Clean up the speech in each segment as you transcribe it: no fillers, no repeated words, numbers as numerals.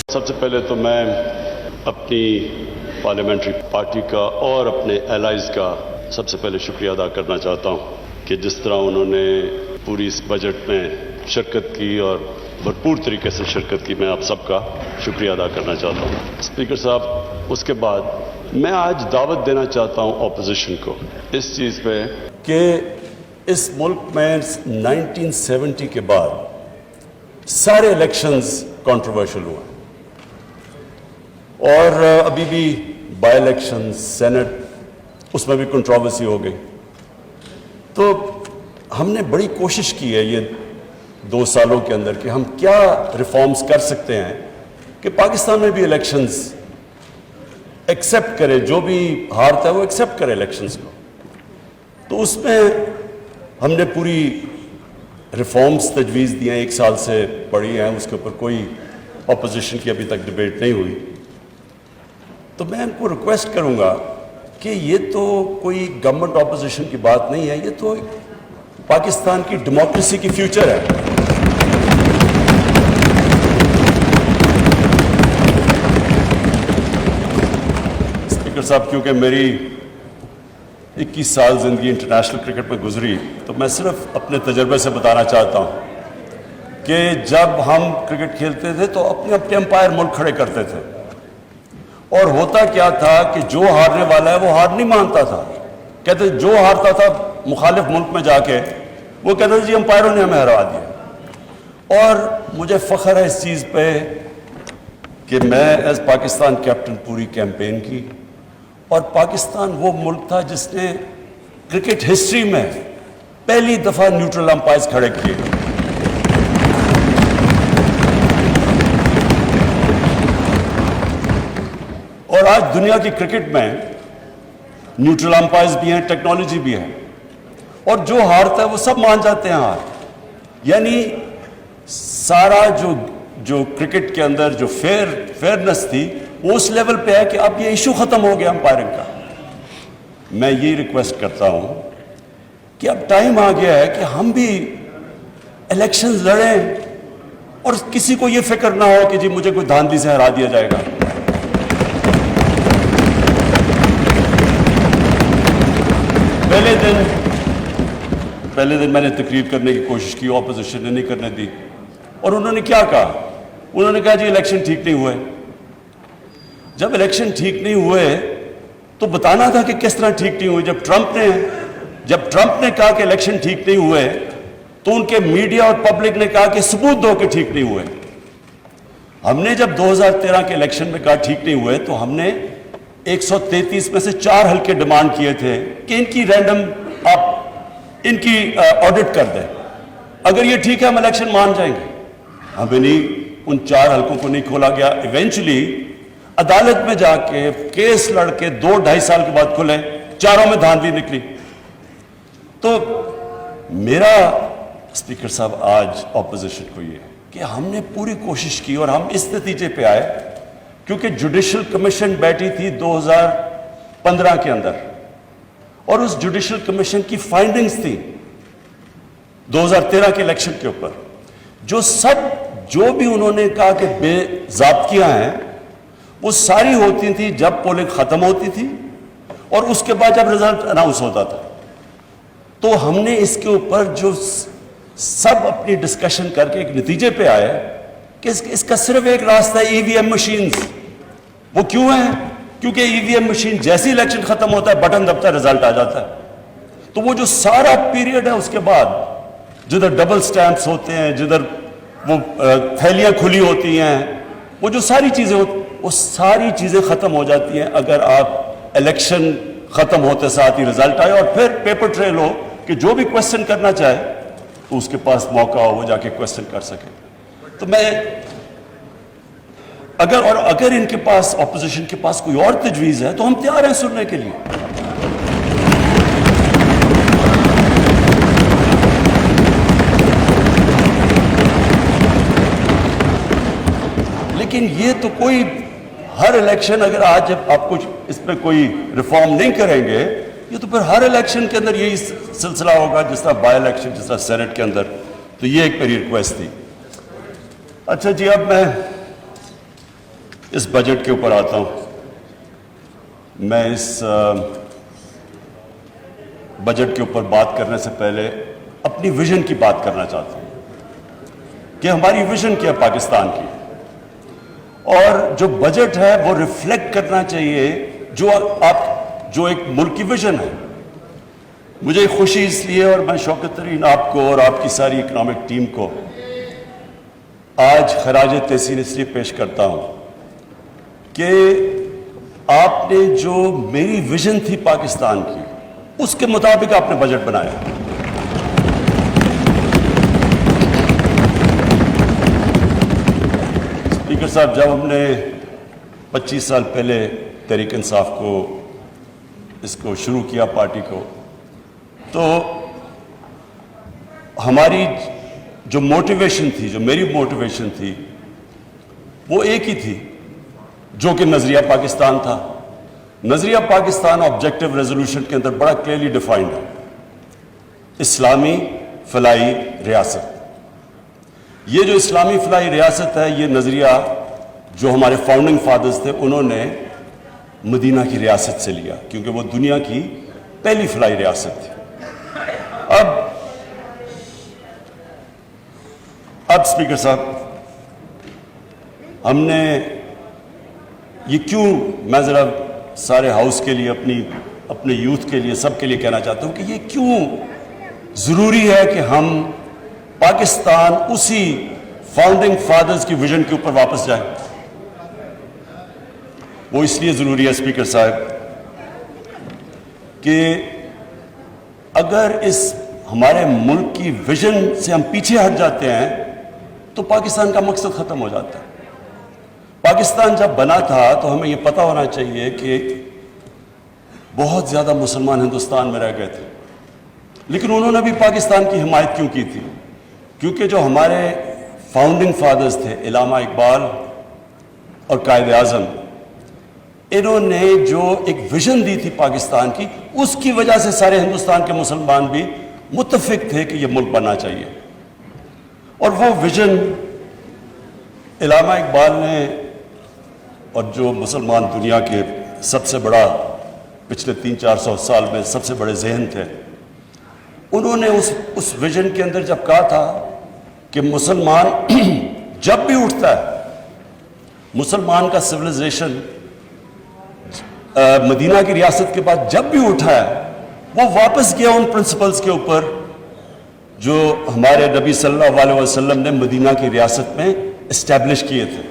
سب سے پہلے تو میں اپنی پارلیمنٹری پارٹی کا اور اپنے الائز کا سب سے پہلے شکریہ ادا کرنا چاہتا ہوں کہ جس طرح انہوں نے پوری اس بجٹ میں شرکت کی اور بھرپور طریقے سے شرکت کی، میں آپ سب کا شکریہ ادا کرنا چاہتا ہوں۔ اسپیکر صاحب، اس کے بعد میں آج دعوت دینا چاہتا ہوں اپوزیشن کو اس چیز پہ کہ اس ملک میں 1970 کے بعد سارے الیکشنز کنٹروورشل ہوئے اور ابھی بھی بائی الیکشن سینٹ اس میں بھی کنٹروورسی ہو گئی۔ تو ہم نے بڑی کوشش کی ہے یہ 2 سالوں کے اندر کہ ہم کیا ریفارمز کر سکتے ہیں کہ پاکستان میں بھی الیکشنز ایکسیپٹ کرے، جو بھی ہارتا ہے وہ ایکسیپٹ کرے الیکشنز کو۔ تو اس میں ہم نے پوری ریفارمز تجویز دی ہیں، 1 سال سے پڑھی ہیں، اس کے اوپر کوئی اپوزیشن کی ابھی تک ڈبیٹ نہیں ہوئی۔ تو میں ان کو ریکویسٹ کروں گا کہ یہ تو کوئی گورنمنٹ اپوزیشن کی بات نہیں ہے، یہ تو پاکستان کی ڈیموکریسی کی فیوچر ہے۔ اسپیکر صاحب، کیونکہ میری 21 سال زندگی انٹرنیشنل کرکٹ میں گزری، تو میں صرف اپنے تجربے سے بتانا چاہتا ہوں کہ جب ہم کرکٹ کھیلتے تھے تو اپنے اپنے امپائر ملک کھڑے کرتے تھے، اور ہوتا کیا تھا کہ جو ہارنے والا ہے وہ ہار نہیں مانتا تھا، کہتے جو ہارتا تھا مخالف ملک میں جا کے وہ کہتے تھے جی امپائروں نے ہمیں ہرا دیا۔ اور مجھے فخر ہے اس چیز پہ کہ میں ایز پاکستان کیپٹن پوری کیمپین کی، اور پاکستان وہ ملک تھا جس نے کرکٹ ہسٹری میں پہلی دفعہ نیوٹرل امپائرز کھڑے کیے۔ اور آج دنیا کی کرکٹ میں نیوٹرل امپائرز بھی ہیں، ٹیکنالوجی بھی ہے، اور جو ہارتا ہے وہ سب مان جاتے ہیں ہار۔ یعنی سارا جو کرکٹ کے اندر جو فیئرنس تھی وہ اس لیول پہ ہے کہ اب یہ ایشو ختم ہو گیا امپائرنگ کا۔ میں یہ ریکویسٹ کرتا ہوں کہ اب ٹائم آ گیا ہے کہ ہم بھی الیکشنز لڑیں اور کسی کو یہ فکر نہ ہو کہ جی مجھے کوئی دھاندلی سے ہرا دیا جائے گا۔ پہلے دن میں نے تقریر کرنے کی کوشش کی، اپوزیشن نے نہیں کرنے دی، اور انہوں نے کیا کہا؟ انہوں نے کہا جی الیکشن ٹھیک نہیں ہوئے۔ جب الیکشن ٹھیک نہیں ہوئے تو بتانا تھا کہ کس طرح ٹھیک نہیں ہوئے۔ جب ٹرمپ نے کہا کہ الیکشن ٹھیک نہیں ہوئے تو ان کے میڈیا اور پبلک نے کہا کہ ثبوت دو کہ ٹھیک نہیں ہوئے۔ ہم نے جب 2013 کے الیکشن میں کہا ٹھیک نہیں ہوئے تو ہم نے 133 میں سے 4 حلقے ڈیمانڈ کیے تھے کہ ان کی رینڈم آپ ان کی آڈٹ کر دیں، اگر یہ ٹھیک ہے ہم الیکشن مان جائیں گے۔ ہمیں نہیں، ان 4 حلقوں کو نہیں کھولا گیا۔ ایونچولی عدالت میں جا کے کیس لڑ کے 2-2.5 سال کے بعد کھلے، 4 میں دھاندلی نکلی۔ تو میرا اسپیکر صاحب آج اپوزیشن کو یہ ہے کہ ہم نے پوری کوشش کی اور ہم اس نتیجے پہ آئے کیونکہ جوڈیشل کمیشن بیٹھی تھی 2015 کے اندر، اور اس جوڈیشل کمیشن کی فائنڈنگز تھی 2013 کے الیکشن کے اوپر، جو بھی انہوں نے کہا کہ بے ضابطگیاں ہیں وہ ساری ہوتی تھیں جب پولنگ ختم ہوتی تھی اور اس کے بعد جب رزلٹ اناؤنس ہوتا تھا۔ تو ہم نے اس کے اوپر جو سب اپنی ڈسکشن کر کے ایک نتیجے پہ آئے کہ اس کا صرف ایک راستہ ہے، EVM مشینز۔ وہ کیوں ہیں؟ کیونکہ EVM مشین جیسی الیکشن ختم ہوتا ہے بٹن دبتا ہے، رزلٹ آ جاتا ہے۔ تو وہ جو سارا پیریڈ ہے اس کے بعد جدھر ڈبل سٹیمپس ہوتے ہیں، جدھر وہ تھیلیاں کھلی ہوتی ہیں، وہ جو ساری چیزیں ہوتی، وہ ساری چیزیں ختم ہو جاتی ہیں اگر آپ الیکشن ختم ہوتے ساتھ ہی رزلٹ آئے، اور پھر پیپر ٹریل ہو کہ جو بھی کوسچن کرنا چاہے تو اس کے پاس موقع ہو وہ جا کے کوسچن کر سکے۔ تو میں اگر ان کے پاس اپوزیشن کے پاس کوئی اور تجویز ہے تو ہم تیار ہیں سننے کے لیے۔ لیکن یہ تو کوئی ہر الیکشن، اگر آج آپ کچھ اس پہ کوئی ریفارم نہیں کریں گے، یہ تو پھر ہر الیکشن کے اندر یہی سلسلہ ہوگا، جس طرح بائی الیکشن، جس طرح سینٹ کے اندر۔ تو یہ ایک میری ریکویسٹ تھی۔ اچھا جی، اب میں اس بجٹ کے اوپر آتا ہوں. میں اس بجٹ کے اوپر بات کرنے سے پہلے اپنی ویژن کی بات کرنا چاہتا ہوں کہ ہماری ویژن کیا ہے پاکستان کی, اور جو بجٹ ہے وہ ریفلیکٹ کرنا چاہیے جو ایک ملک کی ویژن ہے. مجھے خوشی اس لیے, اور میں شوکت ترین آپ کو اور آپ کی ساری اکنامک ٹیم کو آج خراج تحسین اس لیے پیش کرتا ہوں کہ آپ نے جو میری ویژن تھی پاکستان کی, اس کے مطابق آپ نے بجٹ بنایا. اسپیکر صاحب, جب ہم نے 25 سال پہلے تحریک انصاف کو اس کو شروع کیا پارٹی کو, تو ہماری جو موٹیویشن تھی, جو میری موٹیویشن تھی, وہ ایک ہی تھی جو کہ نظریہ پاکستان تھا. نظریہ پاکستان آبجیکٹو ریزولوشن کے اندر بڑا کلیئرلی ڈیفائنڈ ہے, اسلامی فلاحی ریاست. یہ جو اسلامی فلاحی ریاست ہے, یہ نظریہ جو ہمارے فاؤنڈنگ فادرز تھے انہوں نے مدینہ کی ریاست سے لیا, کیونکہ وہ دنیا کی پہلی فلاحی ریاست تھی. اب اسپیکر صاحب, ہم نے یہ کیوں, میں ذرا سارے ہاؤس کے لیے, اپنے یوتھ کے لیے, سب کے لیے کہنا چاہتا ہوں کہ یہ کیوں ضروری ہے کہ ہم پاکستان اسی فاؤنڈنگ فادرز کی ویژن کے اوپر واپس جائیں. وہ اس لیے ضروری ہے اسپیکر صاحب کہ اگر اس ہمارے ملک کی ویژن سے ہم پیچھے ہٹ جاتے ہیں تو پاکستان کا مقصد ختم ہو جاتا ہے. پاکستان جب بنا تھا تو ہمیں یہ پتہ ہونا چاہیے کہ بہت زیادہ مسلمان ہندوستان میں رہ گئے تھے, لیکن انہوں نے بھی پاکستان کی حمایت کیوں کی تھی؟ کیونکہ جو ہمارے فاؤنڈنگ فادرز تھے, علامہ اقبال اور قائد اعظم, انہوں نے جو ایک ویژن دی تھی پاکستان کی, اس کی وجہ سے سارے ہندوستان کے مسلمان بھی متفق تھے کہ یہ ملک بننا چاہیے. اور وہ ویژن علامہ اقبال نے, اور جو مسلمان دنیا کے سب سے بڑا پچھلے 300-400 سال میں سب سے بڑے ذہن تھے, انہوں نے اس ویژن کے اندر جب کہا تھا کہ مسلمان جب بھی اٹھتا ہے, مسلمان کا سویلائزیشن مدینہ کی ریاست کے بعد جب بھی اٹھا ہے, وہ واپس گیا ان پرنسپلز کے اوپر جو ہمارے نبی صلی اللہ علیہ وسلم نے مدینہ کی ریاست میں اسٹیبلش کیے تھے.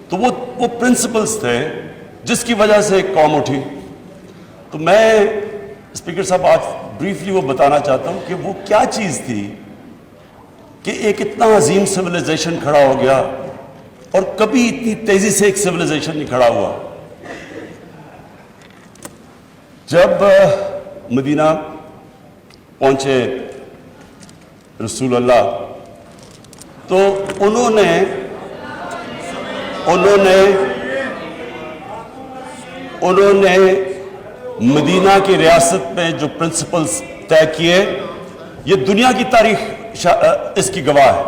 تو وہ پرنسپلز تھے جس کی وجہ سے ایک قوم اٹھی. تو میں اسپیکر صاحب آج بریفلی وہ بتانا چاہتا ہوں کہ وہ کیا چیز تھی کہ ایک اتنا عظیم سویلائزیشن کھڑا ہو گیا, اور کبھی اتنی تیزی سے ایک سویلائزیشن نہیں کھڑا ہوا. جب مدینہ پہنچے رسول اللہ, تو انہوں نے مدینہ کی ریاست میں جو پرنسپلز طے کیے, یہ دنیا کی تاریخ اس کی گواہ ہے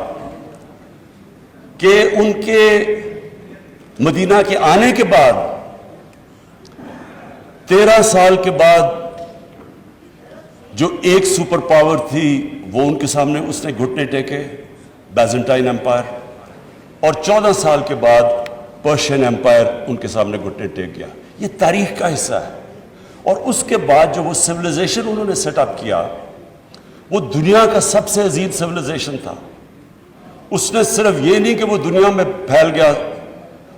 کہ ان کے مدینہ کے آنے کے بعد 13 سال کے بعد جو ایک سپر پاور تھی وہ ان کے سامنے اس نے گھٹنے ٹیکے, بیزنٹائن ایمپائر, اور 14 سال کے بعد پرشین ایمپائر ان کے سامنے گھٹنے ٹیک گیا. یہ تاریخ کا حصہ ہے. اور اس کے بعد جو وہ سویلائزیشن انہوں نے سیٹ اپ کیا, وہ دنیا کا سب سے عظیم سویلائزیشن تھا. اس نے صرف یہ نہیں کہ وہ دنیا میں پھیل گیا,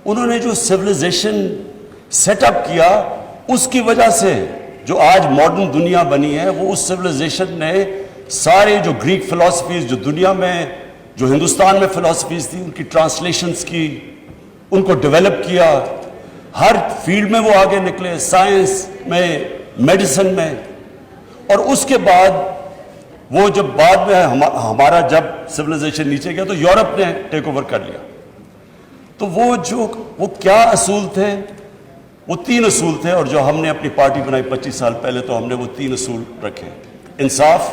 انہوں نے جو سویلائزیشن سیٹ اپ کیا, اس کی وجہ سے جو آج ماڈرن دنیا بنی ہے, وہ اس سویلائزیشن نے سارے جو گریک فلسفیز جو دنیا میں, جو ہندوستان میں فلسفیز تھی, ان کی ٹرانسلیشنز کی, ان کو ڈیولپ کیا. ہر فیلڈ میں وہ آگے نکلے, سائنس میں, میڈیسن میں. اور اس کے بعد وہ جب بعد میں ہمارا جب سویلائزیشن نیچے گیا تو یورپ نے ٹیک اوور کر لیا. تو وہ کیا اصول تھے؟ وہ 3 اصول تھے, اور جو ہم نے اپنی پارٹی بنائی 25 سال پہلے تو ہم نے وہ 3 اصول رکھے: انصاف,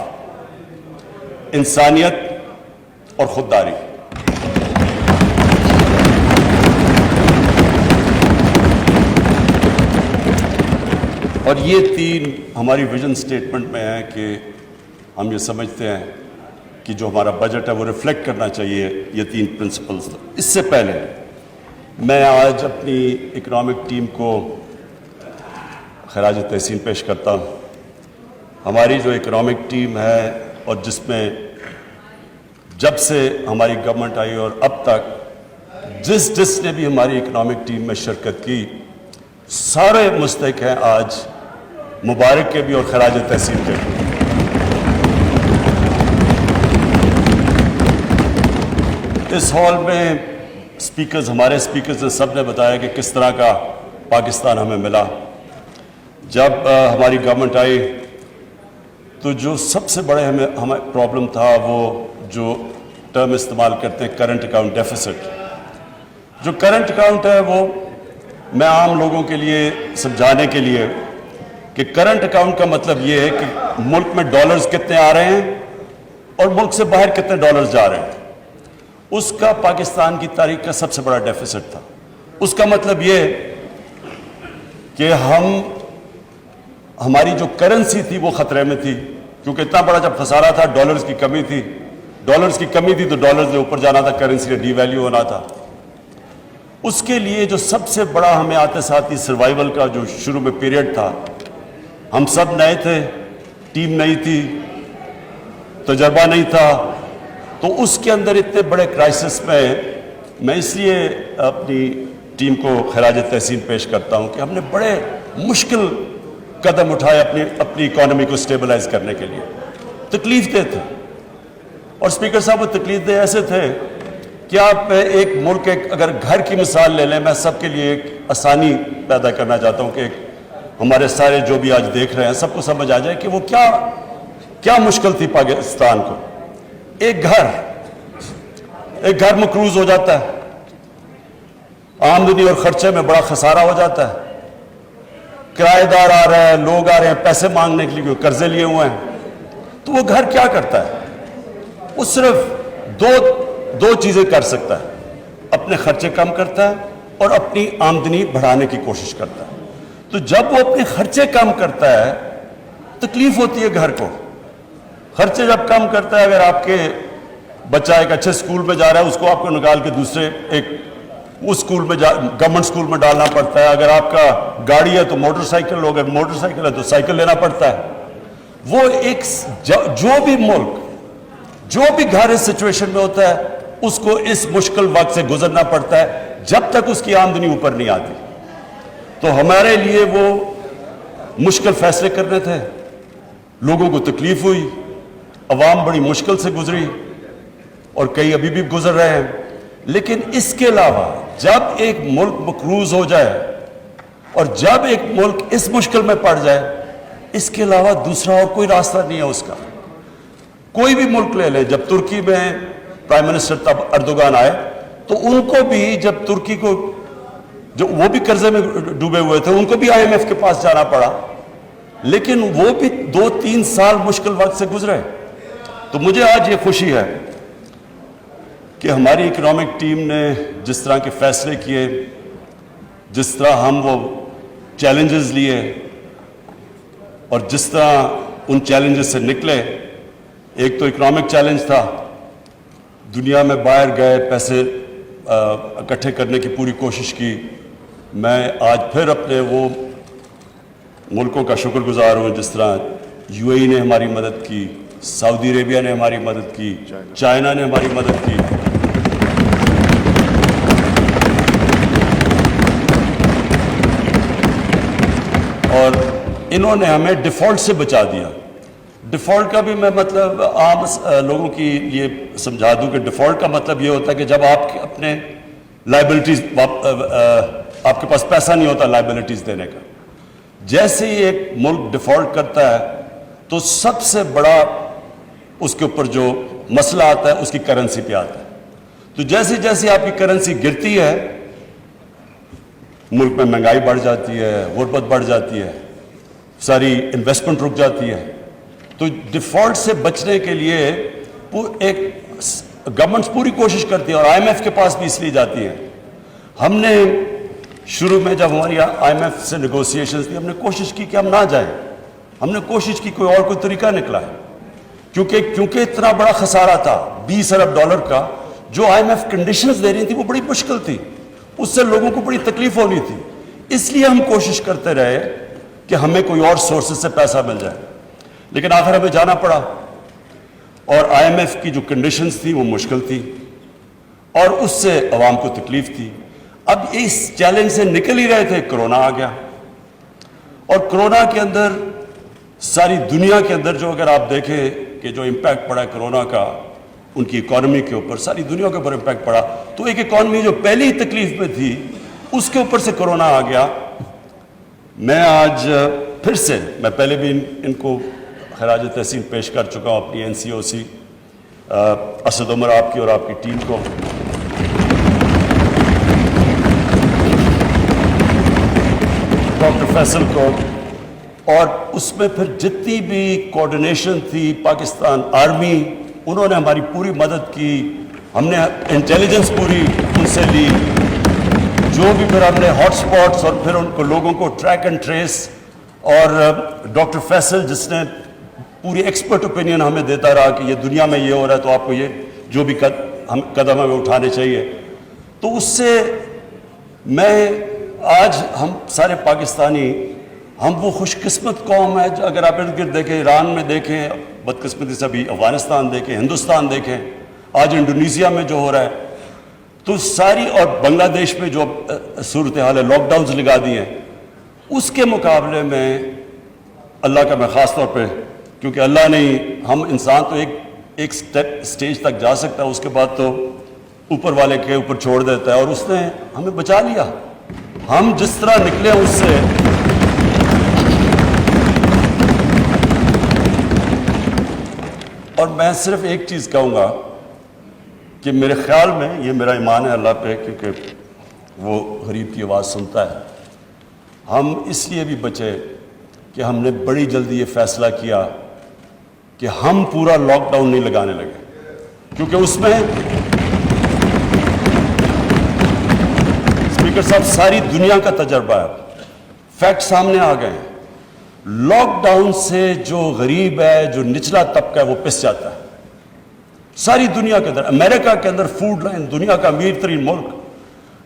انسانیت اور خودداری. اور یہ تین ہماری ویژن سٹیٹمنٹ میں ہیں کہ ہم یہ سمجھتے ہیں کہ جو ہمارا بجٹ ہے وہ ریفلیکٹ کرنا چاہیے یہ تین پرنسپلز. اس سے پہلے میں آج اپنی اکنامک ٹیم کو خراج تحسین پیش کرتا ہوں. ہماری جو اکنامک ٹیم ہے اور جس میں جب سے ہماری گورنمنٹ آئی اور اب تک جس نے بھی ہماری اکنامک ٹیم میں شرکت کی سارے مستحق ہیں آج مبارک کے بھی اور خراج تحسین کے بھی. اس ہال میں ہمارے اسپیکرز نے سب نے بتایا کہ کس طرح کا پاکستان ہمیں ملا. جب ہماری گورنمنٹ آئی تو جو سب سے بڑے ہمیں پرابلم تھا وہ جو ٹرم استعمال کرتے ہیں کرنٹ اکاؤنٹ ڈیفیسٹ. جو کرنٹ اکاؤنٹ ہے وہ میں عام لوگوں کے لیے سمجھانے کے لیے کہ کرنٹ اکاؤنٹ کا مطلب یہ ہے کہ ملک میں ڈالرز کتنے آ رہے ہیں اور ملک سے باہر کتنے ڈالرز جا رہے ہیں. اس کا پاکستان کی تاریخ کا سب سے بڑا ڈیفیسٹ تھا. اس کا مطلب یہ کہ ہماری جو کرنسی تھی وہ خطرے میں تھی کیونکہ اتنا بڑا جب خسارہ تھا ڈالرز کی کمی تھی تو ڈالرز نے اوپر جانا تھا, کرنسی نے ڈی ویلیو ہونا تھا. اس کے لیے جو سب سے بڑا ہمیں آتے ساتھ سروائیول کا جو شروع میں پیریڈ تھا, ہم سب نئے تھے, ٹیم نئی تھی, تجربہ نہیں تھا, تو اس کے اندر اتنے بڑے کرائسس میں اس لیے اپنی ٹیم کو خراج تحسین پیش کرتا ہوں کہ ہم نے بڑے مشکل قدم اٹھائے اپنی اکانومی کو سٹیبلائز کرنے کے لیے. تکلیف دہ تھے اور اسپیکر صاحب وہ تکلیف دہ ایسے تھے کہ آپ ایک ملک اگر گھر کی مثال لے لیں, میں سب کے لیے ایک آسانی پیدا کرنا چاہتا ہوں کہ ہمارے سارے جو بھی آج دیکھ رہے ہیں سب کو سمجھ آ جائے کہ وہ کیا مشکل تھی پاکستان کو. ایک گھر مقروض ہو جاتا ہے, آمدنی اور خرچے میں بڑا خسارہ ہو جاتا ہے, کرایہ دار آ رہے ہیں, لوگ آ رہے ہیں پیسے مانگنے کے لیے, قرضے لیے ہوئے ہیں, تو وہ گھر کیا کرتا ہے؟ وہ صرف دو چیزیں کر سکتا ہے, اپنے خرچے کم کرتا ہے اور اپنی آمدنی بڑھانے کی کوشش کرتا ہے. تو جب وہ اپنے خرچے کم کرتا ہے تکلیف ہوتی ہے گھر کو. خرچے جب کم کرتا ہے, اگر آپ کے بچہ ایک اچھے اسکول میں جا رہا ہے اس کو آپ کو نکال کے دوسرے اس اسکول میں گورنمنٹ اسکول میں ڈالنا پڑتا ہے. اگر آپ کا گاڑی ہے تو موٹر سائیکل ہو, اگر موٹر سائیکل ہے تو سائیکل لینا پڑتا ہے. وہ ایک جو بھی گھر اس سچویشن میں ہوتا ہے اس کو اس مشکل وقت سے گزرنا پڑتا ہے جب تک اس کی آمدنی اوپر نہیں آتی. تو ہمارے لیے وہ مشکل فیصلے کرنے تھے, لوگوں کو تکلیف ہوئی, عوام بڑی مشکل سے گزری اور کئی ابھی بھی گزر رہے ہیں. لیکن اس کے علاوہ جب ایک ملک مقروض ہو جائے اور جب ایک ملک اس مشکل میں پڑ جائے, اس کے علاوہ دوسرا اور کوئی راستہ نہیں ہے اس کا. کوئی بھی ملک لے لیں, جب ترکی میں پرائم منسٹر تب اردوغان آئے تو ان کو بھی جب ترکی کو جو وہ بھی قرضے میں ڈوبے ہوئے تھے ان کو بھی IMF کے پاس جانا پڑا, لیکن وہ بھی 2-3 سال مشکل وقت سے گزرے. تو مجھے آج یہ خوشی ہے کہ ہماری اکنامک ٹیم نے جس طرح کے فیصلے کیے, جس طرح ہم وہ چیلنجز لیے اور جس طرح ان چیلنجز سے نکلے. ایک تو اکنامک چیلنج تھا, دنیا میں باہر گئے, پیسے اکٹھے کرنے کی پوری کوشش کی. میں آج پھر اپنے وہ ملکوں کا شکر گزار ہوں جس طرح UAE نے ہماری مدد کی, سعودی عربیہ نے ہماری مدد کی, چائنا نے ہماری مدد کی. اور انہوں نے ہمیں ڈیفالٹ سے بچا دیا. ڈیفالٹ کا بھی میں مطلب عام لوگوں کی یہ سمجھا دوں کہ ڈیفالٹ کا مطلب یہ ہوتا ہے کہ جب آپ اپنے لائبلٹیز آپ کے پاس پیسہ نہیں ہوتا لائبلٹیز دینے کا. جیسے ہی ایک ملک ڈیفالٹ کرتا ہے تو سب سے بڑا اس کے اوپر جو مسئلہ آتا ہے اس کی کرنسی پہ آتا ہے. تو جیسے جیسے آپ کی کرنسی گرتی ہے ملک میں مہنگائی بڑھ جاتی ہے, غربت بڑھ جاتی ہے, ساری انویسٹمنٹ رک جاتی ہے. تو ڈیفالٹ سے بچنے کے لیے ایک گورنمنٹس پوری کوشش کرتی ہے اور IMF کے پاس بھی اس لیے جاتی ہے. ہم نے شروع میں جب ہماری IMF سے نیگوسیشنز تھی ہم نے کوشش کی کہ ہم نہ جائیں, ہم نے کوشش کی کوئی اور کوئی طریقہ نکلا ہے, کیونکہ اتنا بڑا خسارہ تھا $20 ارب کا, جو IMF کنڈیشنز دے رہی تھی وہ بڑی مشکل تھی, اس سے لوگوں کو بڑی تکلیف ہونی تھی, اس لیے ہم کوشش کرتے رہے کہ ہمیں کوئی اور سورسز سے پیسہ مل جائے, لیکن آخر ہمیں جانا پڑا, اور IMF کی جو کنڈیشنز تھی وہ مشکل تھی اور اس سے عوام کو تکلیف تھی. اب اس چیلنج سے نکل ہی رہے تھے, کرونا آ گیا, اور کرونا کے اندر ساری دنیا کے اندر جو اگر آپ دیکھیں کہ جو امپیکٹ پڑا کرونا کا ان کی اکانومی کے اوپر, ساری دنیا کے اوپر امپیکٹ پڑا, تو ایک اکانومی جو پہلی تکلیف میں تھی اس کے اوپر سے کرونا آ گیا. میں آج پھر سے, میں پہلے بھی ان کو خراج تحسین پیش کر چکا ہوں اپنی NCOC اسد عمر آپ کی اور آپ کی ٹیم کو, ڈاکٹر فیصل کو, اور اس میں پھر جتنی بھی کوآرڈینیشن تھی پاکستان آرمی, انہوں نے ہماری پوری مدد کی, ہم نے انٹیلیجنس پوری ان سے لی, جو بھی پھر ہم نے ہاٹ سپاٹس اور پھر ان کو لوگوں کو ٹریک اینڈ ٹریس, اور ڈاکٹر فیصل جس نے پوری ایکسپرٹ اوپینین ہمیں دیتا رہا کہ یہ دنیا میں یہ ہو رہا ہے تو آپ کو یہ جو بھی قدم ہمیں اٹھانے چاہیے. تو اس سے میں آج ہم سارے پاکستانی, ہم وہ خوش قسمت قوم ہے, اگر آپ ارد گرد دیکھیں, ایران میں دیکھیں بدقسمتی سے, ابھی افغانستان دیکھیں, ہندوستان دیکھیں, آج انڈونیزیا میں جو ہو رہا ہے, تو ساری, اور بنگلہ دیش میں جو صورتحال ہے, لاک ڈاؤنز لگا دی ہیں, اس کے مقابلے میں اللہ کا میں خاص طور پہ, کیونکہ اللہ نہیں, ہم انسان تو ایک سٹیج تک جا سکتا ہے, اس کے بعد تو اوپر والے کے اوپر چھوڑ دیتا ہے, اور اس نے ہمیں بچا لیا. ہم جس طرح نکلے اس سے, اور میں صرف ایک چیز کہوں گا کہ میرے خیال میں, یہ میرا ایمان ہے اللہ پہ, کیونکہ وہ غریب کی آواز سنتا ہے, ہم اس لیے بھی بچے کہ ہم نے بڑی جلدی یہ فیصلہ کیا کہ ہم پورا لاک ڈاؤن نہیں لگانے لگے, کیونکہ اس میں اسپیکر صاحب ساری دنیا کا تجربہ ہے, فیکٹ سامنے آ گئے ہیں, لاک ڈاؤن سے جو غریب ہے, جو نچلا طبقہ ہے, وہ پس جاتا ہے. ساری دنیا کے اندر, امریکہ کے اندر فوڈ لائن, دنیا کا امیر ترین ملک,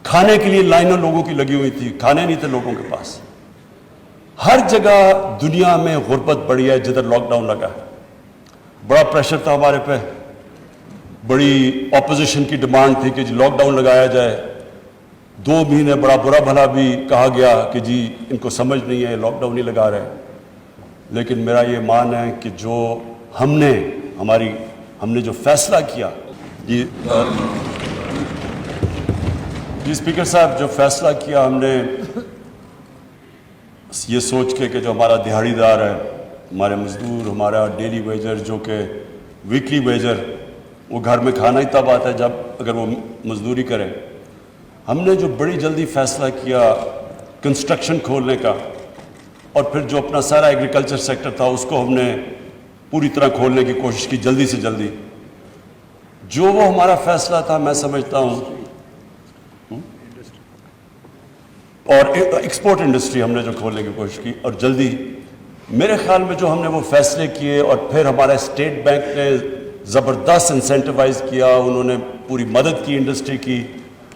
کھانے کے لیے لائنوں لوگوں کی لگی ہوئی تھی, کھانے نہیں تھے لوگوں کے پاس. ہر جگہ دنیا میں غربت بڑھی ہے جدھر لاک ڈاؤن لگا ہے. بڑا پریشر تھا ہمارے پہ, بڑی اپوزیشن کی ڈیمانڈ تھی کہ جی لاک ڈاؤن لگایا جائے. 2 مہینے بڑا برا بھلا بھی کہا گیا کہ جی ان کو سمجھ نہیں ہے, لاک ڈاؤن نہیں لگا رہے. لیکن میرا یہ مان ہے کہ جو ہم نے جو فیصلہ کیا, جی اسپیکر صاحب, جو فیصلہ کیا ہم نے یہ سوچ کے کہ جو ہمارا دہاڑی دار ہے, ہمارے مزدور, ہمارا ڈیلی ویجر جو کہ ویکلی ویجر, وہ گھر میں کھانا ہی تب آتا ہے جب اگر وہ مزدوری کرے. ہم نے جو بڑی جلدی فیصلہ کیا کنسٹرکشن کھولنے کا, اور پھر جو اپنا سارا ایگریکلچر سیکٹر تھا اس کو ہم نے پوری طرح کھولنے کی کوشش کی جلدی سے جلدی. جو وہ ہمارا فیصلہ تھا, میں سمجھتا ہوں, اور ایکسپورٹ انڈسٹری ہم نے جو کھولنے کی کوشش کی اور جلدی, میرے خیال میں جو ہم نے وہ فیصلے کیے, اور پھر ہمارا اسٹیٹ بینک نے زبردست انسینٹیوائز کیا, انہوں نے پوری مدد کی انڈسٹری کی,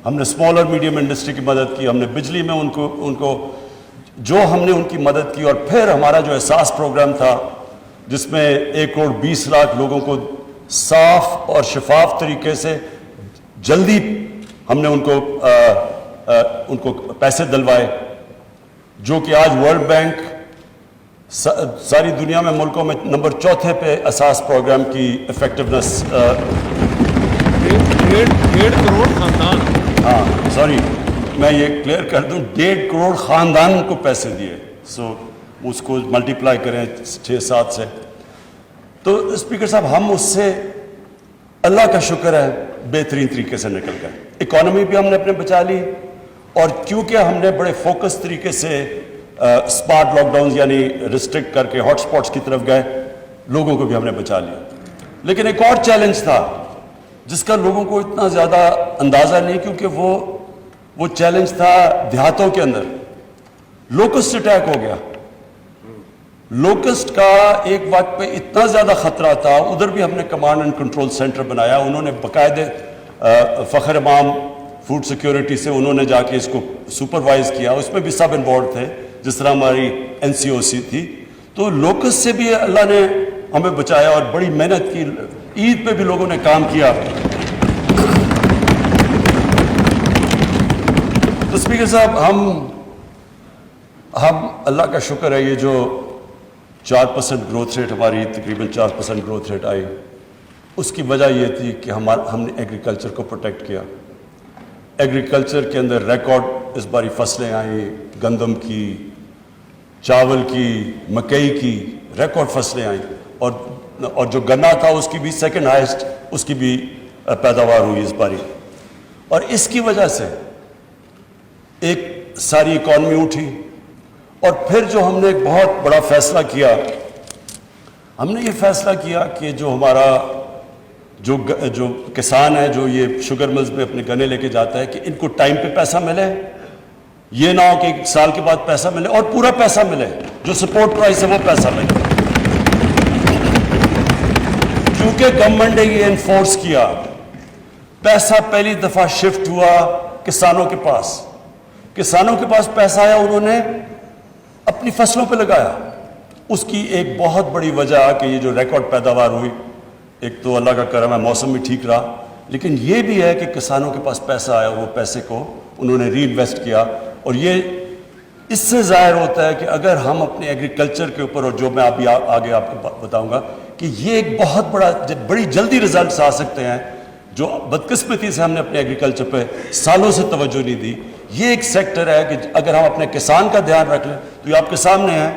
ہم نے اسمال اور میڈیم انڈسٹری کی مدد کی, ہم نے بجلی میں ان کو جو ہم نے ان کی مدد کی, اور پھر ہمارا جو احساس پروگرام تھا جس میں 1 کروڑ 20 لاکھ لوگوں کو صاف اور شفاف طریقے سے جلدی ہم نے ان کو پیسے دلوائے, جو کہ آج ورلڈ بینک ساری دنیا میں ملکوں میں نمبر 4 پہ احساس پروگرام کی افیکٹونیس. 1.5 کروڑ خاندان, ہاں سوری میں یہ کلیئر کر دوں, 1.5 کروڑ خاندان کو پیسے دیے, سو اس کو ملٹیپلائی کریں 6-7 سے. تو اسپیکر صاحب, ہم اس سے اللہ کا شکر ہے بہترین طریقے سے نکل گئے. اکانومی بھی ہم نے اپنے بچا لی, اور کیونکہ ہم نے بڑے فوکس طریقے سے اسمارٹ لاک ڈاؤن یعنی ریسٹرکٹ کر کے ہاٹ سپاٹس کی طرف گئے, لوگوں کو بھی ہم نے بچا لیا. لیکن ایک اور چیلنج تھا جس کا لوگوں کو اتنا زیادہ اندازہ نہیں, کیونکہ وہ وہ چیلنج تھا دیہاتوں کے اندر. لوکسٹ اٹیک ہو گیا. لوکسٹ کا ایک وقت پہ اتنا زیادہ خطرہ تھا, ادھر بھی ہم نے کمانڈ اینڈ کنٹرول سینٹر بنایا. انہوں نے باقاعدہ فخر امام فوڈ سیکیورٹی سے انہوں نے جا کے اس کو سپروائز کیا. اس میں بھی سب انوالوڈ تھے, جس طرح ہماری NCOC تھی. تو لوکسٹ سے بھی اللہ نے ہمیں بچایا اور بڑی محنت کی. عید پہ بھی لوگوں نے کام کیا. تو اسپیکر صاحب, ہم اللہ کا شکر ہے, یہ جو 4% گروتھ ریٹ ہماری تقریباً 4% گروتھ ریٹ آئی, اس کی وجہ یہ تھی کہ ہم نے ایگریکلچر کو پروٹیکٹ کیا. ایگریکلچر کے اندر ریکارڈ اس باری فصلیں آئیں, گندم کی, چاول کی, مکئی کی ریکارڈ فصلیں آئیں. اور جو گنا تھا اس کی بھی سیکنڈ ہائیسٹ اس کی بھی پیداوار ہوئی اس باری. اور اس کی وجہ سے ایک ساری اکانومی اٹھی. اور پھر جو ہم نے ایک بہت بڑا فیصلہ کیا, ہم نے یہ فیصلہ کیا کہ جو ہمارا جو کسان ہے, جو یہ شوگر ملز میں اپنے گنے لے کے جاتا ہے, کہ ان کو ٹائم پہ پیسہ ملے. یہ نہ ہو کہ ایک سال کے بعد پیسہ ملے اور پورا پیسہ ملے, جو سپورٹ پرائس ہے وہ پیسہ ملے. کیونکہ گورنمنٹ نے یہ انفورس کیا, پیسہ پہلی دفعہ شفٹ ہوا کسانوں کے پاس. کسانوں کے پاس پیسہ آیا, انہوں نے اپنی فصلوں پہ لگایا. اس کی ایک بہت بڑی وجہ کہ یہ جو ریکارڈ پیداوار ہوئی, ایک تو اللہ کا کرم ہے موسم بھی ٹھیک رہا, لیکن یہ بھی ہے کہ کسانوں کے پاس پیسہ آیا, وہ پیسے کو انہوں نے ری انویسٹ کیا. اور یہ اس سے ظاہر ہوتا ہے کہ اگر ہم اپنے ایگریکلچر کے اوپر, اور جو میں ابھی آگے آپ کو بتاؤں گا, کہ یہ ایک بہت بڑی جلدی ریزلٹس آ سکتے ہیں, جو بدقسمتی سے ہم نے اپنے ایگریکلچر پہ سالوں سے توجہ نہیں دی. یہ ایک سیکٹر ہے کہ اگر ہم اپنے کسان کا دھیان رکھ لیں تو یہ آپ کے سامنے ہے,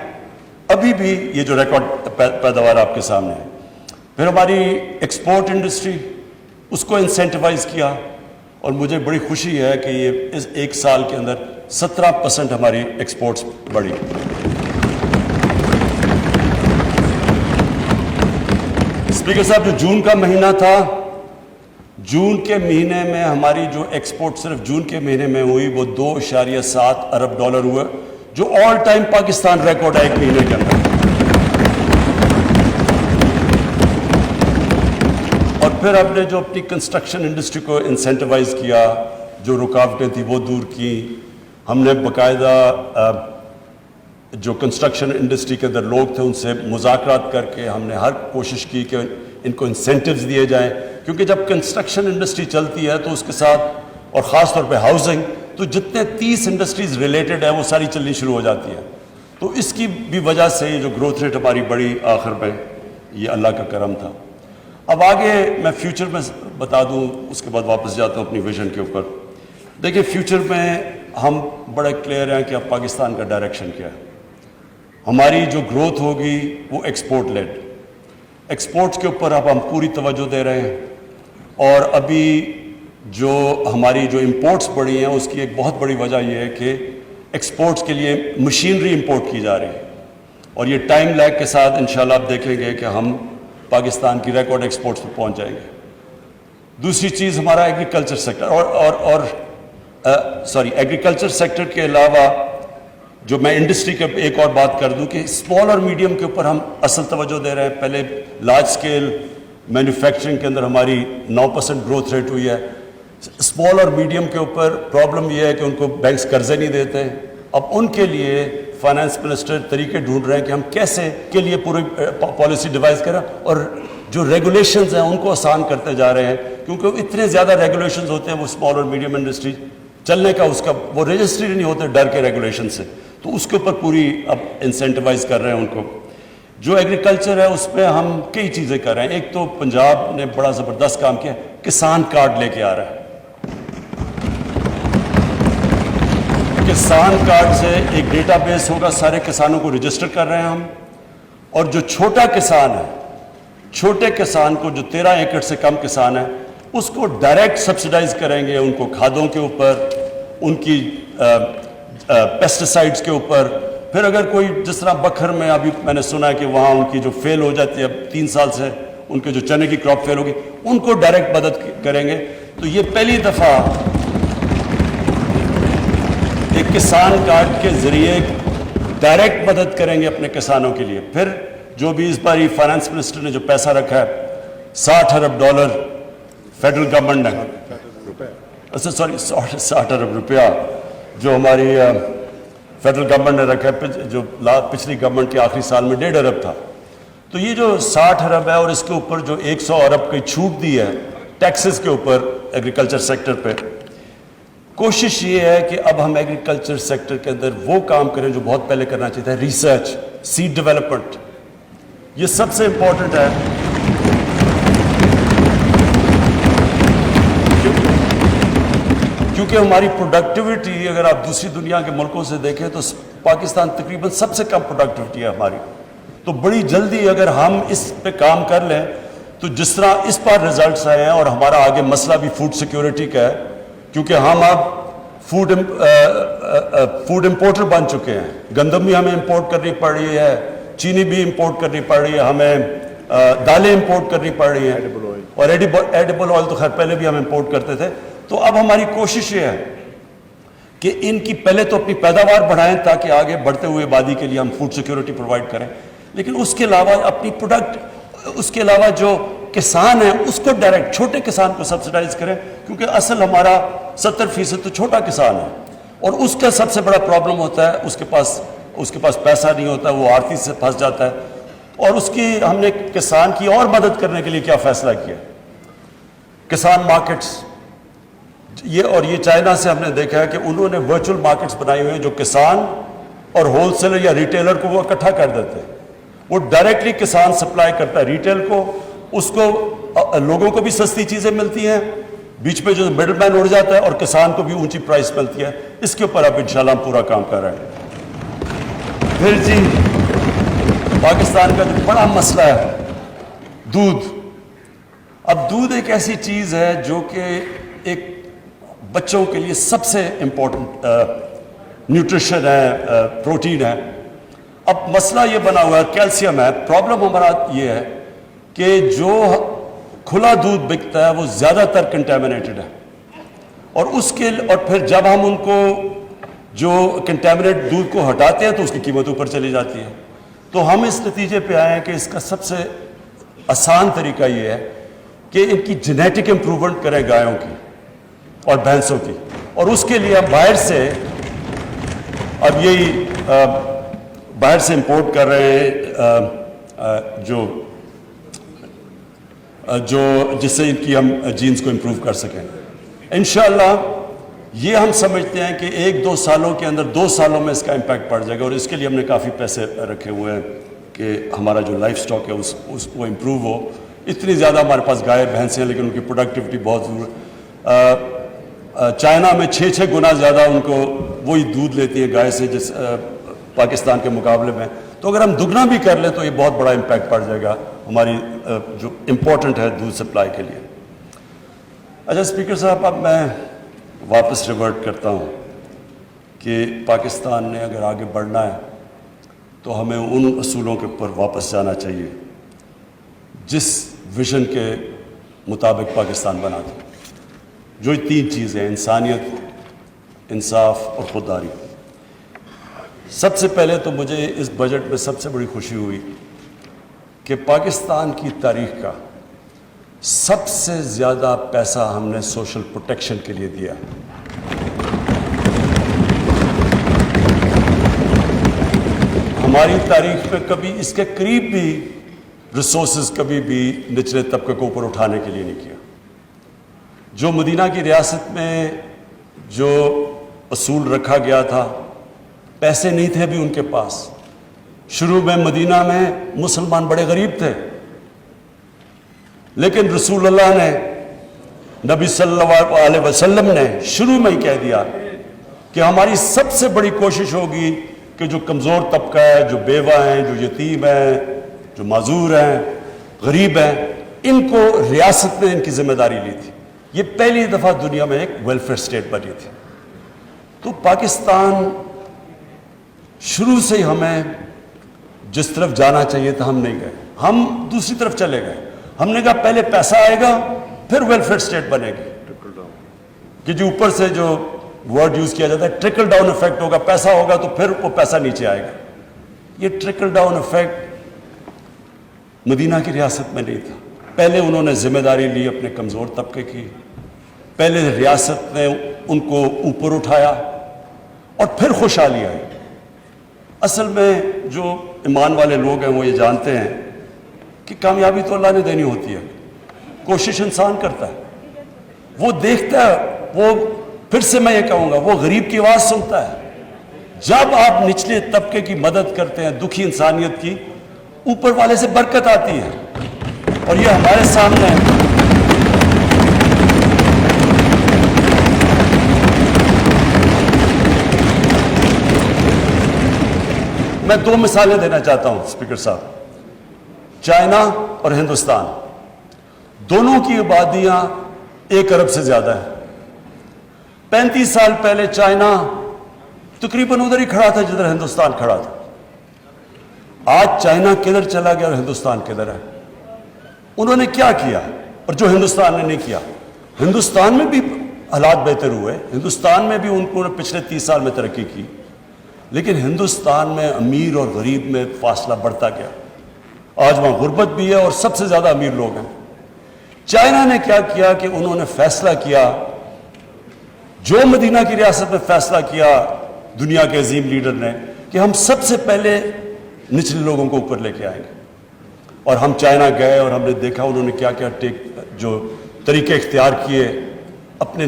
ابھی بھی یہ جو ریکارڈ پیداوار آپ کے سامنے ہے. پھر ہماری ایکسپورٹ انڈسٹری, اس کو انسینٹیوائز کیا, اور مجھے بڑی خوشی ہے کہ یہ اس ایک سال کے اندر 17% ہماری ایکسپورٹس بڑھی. اسپیکر صاحب, جو جون کا مہینہ تھا, جون کے مہینے میں ہماری جو ایکسپورٹ صرف جون کے مہینے میں ہوئی وہ $2.7 ارب ہوئے, جو آل ٹائم پاکستان ریکارڈ ہے ایک مہینے کے اندر. اور پھر ہم نے جو اپنی کنسٹرکشن انڈسٹری کو انسینٹیوائز کیا, جو رکاوٹیں تھیں وہ دور کی. ہم نے باقاعدہ جو کنسٹرکشن انڈسٹری کے اندر لوگ تھے ان سے مذاکرات کر کے ہم نے ہر کوشش کی کہ ان کو انسینٹیوز دیے جائیں, کیونکہ جب کنسٹرکشن انڈسٹری چلتی ہے تو اس کے ساتھ, اور خاص طور پہ ہاؤسنگ, تو جتنے 30 انڈسٹریز ریلیٹڈ ہیں وہ ساری چلنی شروع ہو جاتی ہیں. تو اس کی بھی وجہ سے یہ جو گروتھ ریٹ ہماری بڑی آخر میں, یہ اللہ کا کرم تھا. اب آگے میں فیوچر میں بتا دوں, اس کے بعد واپس جاتا ہوں اپنی ویژن کے اوپر. دیکھیں, فیوچر میں ہم بڑے کلیئر ہیں کہ اب پاکستان کا ڈائریکشن کیا ہے. ہماری جو گروتھ ہوگی وہ ایکسپورٹ لیڈ, ایکسپورٹس کے اوپر اب ہم پوری توجہ دے رہے ہیں. اور ابھی جو ہماری جو امپورٹس بڑھی ہیں اس کی ایک بہت بڑی وجہ یہ ہے کہ ایکسپورٹس کے لیے مشینری امپورٹ کی جا رہی ہے, اور یہ ٹائم لیگ کے ساتھ انشاءاللہ آپ دیکھیں گے کہ ہم پاکستان کی ریکارڈ ایکسپورٹس پہ پہنچ جائیں گے. دوسری چیز ہمارا ایگریکلچر سیکٹر, ایگریکلچر سیکٹر کے علاوہ جو میں انڈسٹری کے ایک اور بات کر دوں کہ اسمال اور میڈیم کے اوپر ہم اصل توجہ دے رہے ہیں. پہلے لارج اسکیل مینوفیکچرنگ کے اندر ہماری 9% گروتھ ریٹ ہوئی ہے. اسمال اور میڈیم کے اوپر پرابلم یہ ہے کہ ان کو بینکس قرضے نہیں دیتے. اب ان کے لیے فائنانس منسٹر طریقے ڈھونڈ رہے ہیں کہ ہم کیسے کے لیے پوری پالیسی ڈیوائز کریں, اور جو ریگولیشنز ہیں ان کو آسان کرتے جا رہے ہیں, کیونکہ اتنے زیادہ ریگولیشنز ہوتے ہیں وہ اسمال اور میڈیم انڈسٹری چلنے کا, اس کا وہ رجسٹری نہیں ہوتے ڈر کے ریگولیشن سے. تو اس کے اوپر پوری اب انسینٹیوائز کر رہے ہیں ان کو. جو ایگریکلچر ہے اس میں ہم کئی چیزیں کر رہے ہیں. ایک تو پنجاب نے بڑا زبردست کام کیا, کسان کارڈ لے کے آ رہا ہے. کسان کارڈ سے ایک ڈیٹا بیس ہوگا, سارے کسانوں کو رجسٹر کر رہے ہیں ہم. اور جو چھوٹا کسان ہے, چھوٹے کسان کو جو 13 ایکڑ سے کم کسان ہے, اس کو ڈائریکٹ سبسیڈائز کریں گے, ان کو کھادوں کے اوپر, ان کی پیسٹیسائڈز کے اوپر. پھر اگر کوئی جس طرح بکھر میں ابھی میں نے سنا ہے کہ وہاں ان کی جو فیل ہو جاتی ہے, اب 3 سال سے ان کے جو چنے کی کراپ فیل ہوگی, ان کو ڈائریکٹ مدد کریں گے. تو یہ پہلی دفعہ کسان کارڈ کے ذریعے ڈائریکٹ مدد کریں گے اپنے کسانوں کے لیے. پھر جو بھی اس بار فائنانس منسٹر نے جو پیسہ رکھا ہے $60 ارب فیڈرل گورنمنٹ نے, سوری 60 ارب روپیہ جو ہماری فیڈرل گورنمنٹ نے رکھا ہے, جو پچھلی گورنمنٹ کے آخری سال میں 1.5 ارب تھا. تو یہ جو 60 ارب ہے اور اس کے اوپر جو 100 ارب کی چھوٹ دی ہے ٹیکسز کے اوپر ایگریکلچر سیکٹر پہ, کوشش یہ ہے کہ اب ہم ایگریکلچر سیکٹر کے اندر وہ کام کریں جو بہت پہلے کرنا چاہیے تھا, ریسرچ, سیڈ ڈیولپمنٹ. یہ سب سے امپورٹنٹ ہے کیونکہ ہماری پروڈکٹیوٹی اگر آپ دوسری دنیا کے ملکوں سے دیکھیں تو پاکستان تقریباً سب سے کم پروڈکٹیوٹی ہے ہماری. تو بڑی جلدی اگر ہم اس پہ کام کر لیں تو جس طرح اس بار رزلٹس آئے ہیں, اور ہمارا آگے مسئلہ بھی فوڈ سیکیورٹی کا ہے کیونکہ ہم اب فوڈ امپورٹر بن چکے ہیں. گندم بھی ہمیں امپورٹ کرنی پڑ رہی ہے, چینی بھی امپورٹ کرنی پڑ رہی ہے, ہمیں دالیں امپورٹ کرنی پڑ رہی ہیں, اور ایڈیبل آئل تو خیر پہلے بھی ہم امپورٹ کرتے تھے. تو اب ہماری کوشش یہ ہے کہ ان کی پہلے تو اپنی پیداوار بڑھائیں تاکہ آگے بڑھتے ہوئے آبادی کے لیے ہم فوڈ سیکیورٹی پرووائڈ کریں, لیکن اس کے علاوہ اپنی پروڈکٹ, اس کے علاوہ جو کسان ہیں اس کو ڈائریکٹ, چھوٹے کسان کو سبسڈائز کریں کیونکہ اصل ہمارا 70% تو چھوٹا کسان ہے, اور اس کا سب سے بڑا پرابلم ہوتا ہے اس کے پاس پیسہ نہیں ہوتا, وہ آرتی سے پھنس جاتا ہے. اور اس کی ہم نے کسان کی اور مدد کرنے کے لیے کیا فیصلہ کیا, کسان مارکیٹس. یہ چائنا سے ہم نے دیکھا ہے کہ انہوں نے ورچوئل مارکیٹس بنائی ہوئے ہیں جو کسان اور ہول سیلر یا ریٹیلر کو وہ اکٹھا کر دیتے ہیں. وہ ڈائریکٹلی کسان سپلائی کرتا ہے ریٹیل کو, اس کو لوگوں کو بھی سستی چیزیں ملتی ہیں, بیچ میں جو مڈل مین اڑ جاتا ہے, اور کسان کو بھی اونچی پرائس ملتی ہے. اس کے اوپر اب انشاءاللہ ہم پورا کام کر رہے ہیں. پھر جی پاکستان کا جو بڑا مسئلہ ہے دودھ. اب دودھ ایک ایسی چیز ہے جو کہ ایک بچوں کے لیے سب سے امپورٹنٹ نیوٹریشن ہے, پروٹین ہے. اب مسئلہ یہ بنا ہوا ہے, کیلشیم ہے. پرابلم ہمارا یہ ہے کہ جو کھلا دودھ بکتا ہے وہ زیادہ تر کنٹامنیٹڈ ہے, اور پھر جب ہم ان کو جو کنٹامنیٹ دودھ کو ہٹاتے ہیں تو اس کی قیمت اوپر چلی جاتی ہے. تو ہم اس نتیجے پہ آئے ہیں کہ اس کا سب سے آسان طریقہ یہ ہے کہ ان کی جینیٹک امپروومنٹ کریں گایوں کی اور بھینسوں کی, اور اس کے لیے ہم باہر سے اب یہی باہر سے امپورٹ کر رہے ہیں جو جس سے ان کی ہم جینز کو امپروو کر سکیں. انشاءاللہ یہ ہم سمجھتے ہیں کہ 1-2 سالوں کے اندر 2 سالوں میں اس کا امپیکٹ پڑ جائے گا, اور اس کے لیے ہم نے کافی پیسے رکھے ہوئے ہیں کہ ہمارا جو لائف سٹاک ہے اس کو امپروو ہو. اتنی زیادہ ہمارے پاس گائے بھینسیں ہیں لیکن ان کی پروڈکٹیوٹی بہت ضرور. چائنا میں 6 گنا زیادہ ان کو وہی دودھ لیتی ہے گائے سے جس پاکستان کے مقابلے میں. تو اگر ہم دگنا بھی کر لیں تو یہ بہت بڑا امپیکٹ پڑ جائے گا ہماری جو امپورٹنٹ ہے دودھ سپلائی کے لیے. اچھا اسپیکر صاحب, اب میں واپس ریورٹ کرتا ہوں کہ پاکستان نے اگر آگے بڑھنا ہے تو ہمیں ان اصولوں کے اوپر واپس جانا چاہیے جس ویژن کے مطابق پاکستان بنا تھا. جو 3 چیزیں ہیں, انسانیت, انصاف اور خودداری. سب سے پہلے تو مجھے اس بجٹ میں سب سے بڑی خوشی ہوئی کہ پاکستان کی تاریخ کا سب سے زیادہ پیسہ ہم نے سوشل پروٹیکشن کے لیے دیا. ہماری تاریخ میں کبھی اس کے قریب بھی ریسورسز کبھی بھی نچلے طبقے کو اوپر اٹھانے کے لیے نہیں کیا. جو مدینہ کی ریاست میں جو اصول رکھا گیا تھا, پیسے نہیں تھے ابھی ان کے پاس. شروع میں مدینہ میں مسلمان بڑے غریب تھے, لیکن رسول اللہ نے, نبی صلی اللہ علیہ وسلم نے شروع میں ہی کہہ دیا کہ ہماری سب سے بڑی کوشش ہوگی کہ جو کمزور طبقہ ہے, جو بیوہ ہیں, جو یتیم ہیں, جو معذور ہیں, غریب ہیں, ان کو ریاست نے ان کی ذمہ داری لی تھی. یہ پہلی دفعہ دنیا میں ایک ویلفیئر اسٹیٹ بنی تھی. تو پاکستان شروع سے ہی ہمیں جس طرف جانا چاہیے تھا ہم نہیں گئے, ہم دوسری طرف چلے گئے. ہم نے کہا پہلے پیسہ آئے گا پھر ویلفیئر اسٹیٹ بنے گی, کہ جو اوپر سے جو ورڈ یوز کیا جاتا ہے ٹرکل ڈاؤن افیکٹ ہوگا, پیسہ ہوگا تو پھر وہ پیسہ نیچے آئے گا. یہ ٹرکل ڈاؤن افیکٹ مدینہ کی ریاست میں نہیں تھا. پہلے انہوں نے ذمہ داری لی اپنے کمزور طبقے کی, پہلے ریاست نے ان کو اوپر اٹھایا اور پھر خوشحالی آئی. اصل میں جو ایمان والے لوگ ہیں وہ یہ جانتے ہیں کہ کامیابی تو اللہ نے دینی ہوتی ہے, کوشش انسان کرتا ہے, وہ دیکھتا ہے, وہ پھر سے میں یہ کہوں گا وہ غریب کی آواز سنتا ہے. جب آپ نچلے طبقے کی مدد کرتے ہیں, دکھی انسانیت کی, اوپر والے سے برکت آتی ہے. اور یہ ہمارے سامنے ہے. میں 2 مثالیں دینا چاہتا ہوں اسپیکر صاحب. چائنا اور ہندوستان دونوں کی آبادیاں 1 ارب سے زیادہ ہے. 35 سال پہلے چائنا تقریباً ادھر ہی کھڑا تھا جدھر ہندوستان کھڑا تھا. آج چائنا کدھر چلا گیا اور ہندوستان کدھر ہے؟ انہوں نے کیا کیا اور جو ہندوستان نے نہیں کیا؟ ہندوستان میں بھی حالات بہتر ہوئے, ہندوستان میں بھی ان کو پچھلے 30 سال میں ترقی کی, لیکن ہندوستان میں امیر اور غریب میں فاصلہ بڑھتا گیا. آج وہاں غربت بھی ہے اور سب سے زیادہ امیر لوگ ہیں. چائنا نے کیا کیا کہ انہوں نے فیصلہ کیا, جو مدینہ کی ریاست میں فیصلہ کیا دنیا کے عظیم لیڈر نے, کہ ہم سب سے پہلے نچلے لوگوں کو اوپر لے کے آئیں گے. اور ہم چائنا گئے اور ہم نے دیکھا انہوں نے کیا کیا جو طریقے اختیار کیے اپنے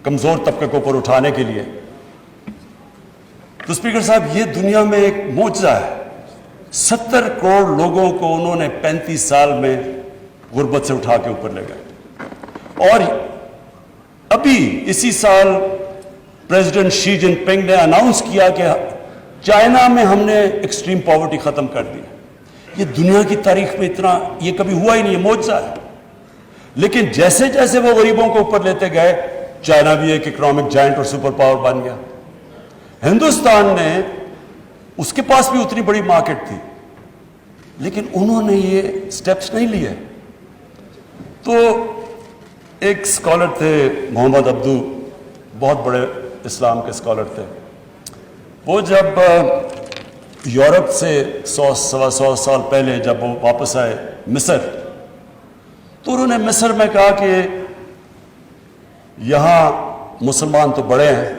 کمزور طبقے کو اوپر اٹھانے کے لیے. تو اسپیکر صاحب یہ دنیا میں ایک معجزہ ہے. 70 کروڑ لوگوں کو انہوں نے 35 سال میں غربت سے اٹھا کے اوپر لے گئے. اور ابھی اسی سال پریزیڈنٹ شی جن پنگ نے اناؤنس کیا کہ چائنا میں ہم نے ایکسٹریم پاورٹی ختم کر دی. یہ دنیا کی تاریخ میں اتنا یہ کبھی ہوا ہی نہیں, یہ معجزہ ہے. لیکن جیسے جیسے وہ غریبوں کو اوپر لیتے گئے, چائنا بھی ایک اکنامک جائنٹ اور سپر پاور بن گیا. ہندوستان نے, اس کے پاس بھی اتنی بڑی مارکیٹ تھی, لیکن انہوں نے یہ سٹیپس نہیں لیے. تو ایک اسکالر تھے محمد عبدو, بہت بڑے اسلام کے اسکالر تھے. وہ جب یورپ سے 100-125 سال پہلے جب وہ واپس آئے مصر, تو انہوں نے مصر میں کہا کہ یہاں مسلمان تو بڑے ہیں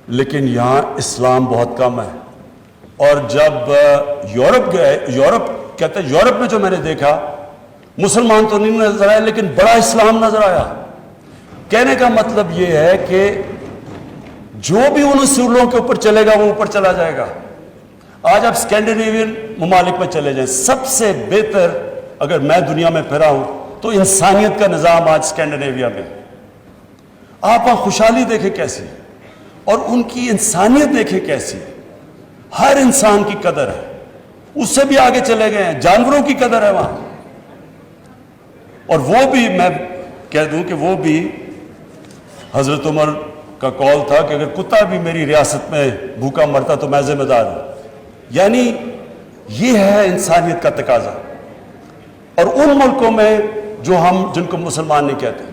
لیکن یہاں اسلام بہت کم ہے. اور جب یورپ گئے, کہتے ہیں یورپ میں جو میں نے دیکھا مسلمان تو نہیں نظر آئے لیکن بڑا اسلام نظر آیا. کہنے کا مطلب یہ ہے کہ جو بھی ان اصولوں کے اوپر چلے گا وہ اوپر چلا جائے گا. آج آپ اسکینڈینیوین ممالک میں چلے جائیں, سب سے بہتر اگر میں دنیا میں پھرا ہوں تو انسانیت کا نظام آج اسکینڈینیویا میں. آپ وہاں خوشحالی دیکھیں کیسی اور ان کی انسانیت دیکھیں کیسی. ہر انسان کی قدر ہے, اس سے بھی آگے چلے گئے ہیں, جانوروں کی قدر ہے وہاں. اور وہ بھی میں کہہ دوں کہ وہ بھی حضرت عمر کا قول تھا کہ اگر کتا بھی میری ریاست میں بھوکا مرتا تو میں ذمہ دار ہوں. یعنی یہ ہے انسانیت کا تقاضا. اور ان ملکوں میں جو ہم جن کو مسلمان نہیں کہتے,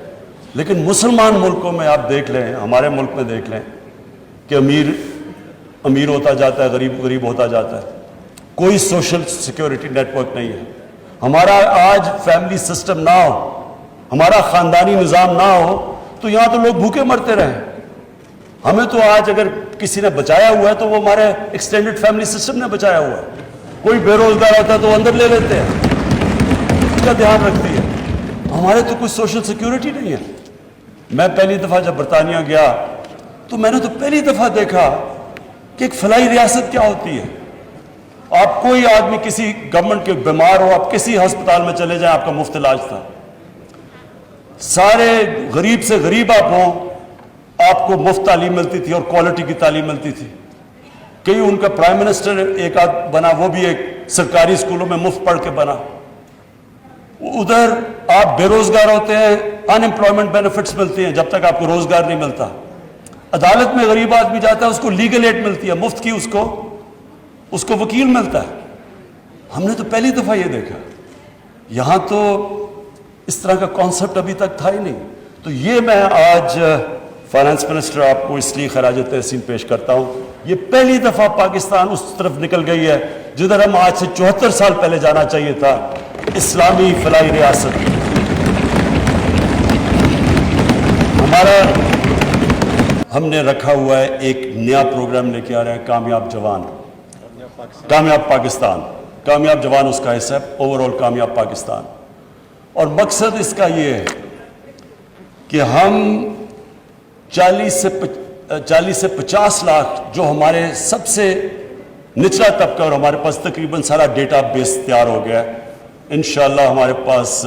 لیکن مسلمان ملکوں میں آپ دیکھ لیں, ہمارے ملک میں دیکھ لیں کہ امیر امیر ہوتا جاتا ہے, غریب غریب ہوتا جاتا ہے. کوئی سوشل سیکیورٹی نیٹ ورک نہیں ہے. ہمارا آج فیملی سسٹم نہ ہو, ہمارا خاندانی نظام نہ ہو تو یہاں تو لوگ بھوکے مرتے رہے. ہمیں تو آج اگر کسی نے بچایا ہوا ہے تو وہ ہمارے ایکسٹینڈڈ فیملی سسٹم نے بچایا ہوا ہے. کوئی بے روزگار ہوتا ہے تو اندر لے لیتے ہیں, اس کا دھیان رکھتی ہے. ہمارے تو کوئی سوشل سیکیورٹی نہیں ہے. میں پہلی دفعہ جب برطانیہ گیا تو میں نے تو پہلی دفعہ دیکھا کہ ایک فلاحی ریاست کیا ہوتی ہے. آپ کوئی آدمی کسی گورنمنٹ کے بیمار ہو, آپ کسی ہسپتال میں چلے جائیں, آپ کا مفت علاج تھا. سارے غریب سے غریب آپ ہوں, آپ کو مفت تعلیم ملتی تھی اور کوالٹی کی تعلیم ملتی تھی. کئی ان کا پرائم منسٹر ایک آدھ بنا, وہ بھی ایک سرکاری اسکولوں میں مفت پڑھ کے بنا. ادھر آپ بے روزگار ہوتے ہیں, ان امپلائمنٹ بینیفٹس ملتی ہیں جب تک آپ کو روزگار نہیں ملتا. عدالت میں غریب آدمی جاتا ہے, اس کو لیگل ایڈ ملتی ہے مفت کی, اس کو وکیل ملتا ہے. ہم نے تو پہلی دفعہ یہ دیکھا. یہاں تو اس طرح کا کانسیپٹ ابھی تک تھا ہی نہیں. تو یہ میں آج فائنانس منسٹر آپ کو اس لیے خراج تحسین پیش کرتا ہوں، یہ پہلی دفعہ پاکستان اس طرف نکل گئی ہے جدھر ہم آج سے 74 سال پہلے جانا چاہیے تھا، اسلامی فلاحی ریاست۔ ہم نے رکھا ہوا ہے ایک نیا پروگرام لے کے آ رہے ہیں، کامیاب جوان، کامیاب پاکستان۔ کامیاب جوان اس کا حصہ ہے، اوور آل کامیاب پاکستان۔ اور مقصد اس کا یہ ہے کہ ہم 40 سے 50 لاکھ جو ہمارے سب سے نچلا طبقہ، اور ہمارے پاس تقریباً سارا ڈیٹا بیس تیار ہو گیا ہے، انشاءاللہ ہمارے پاس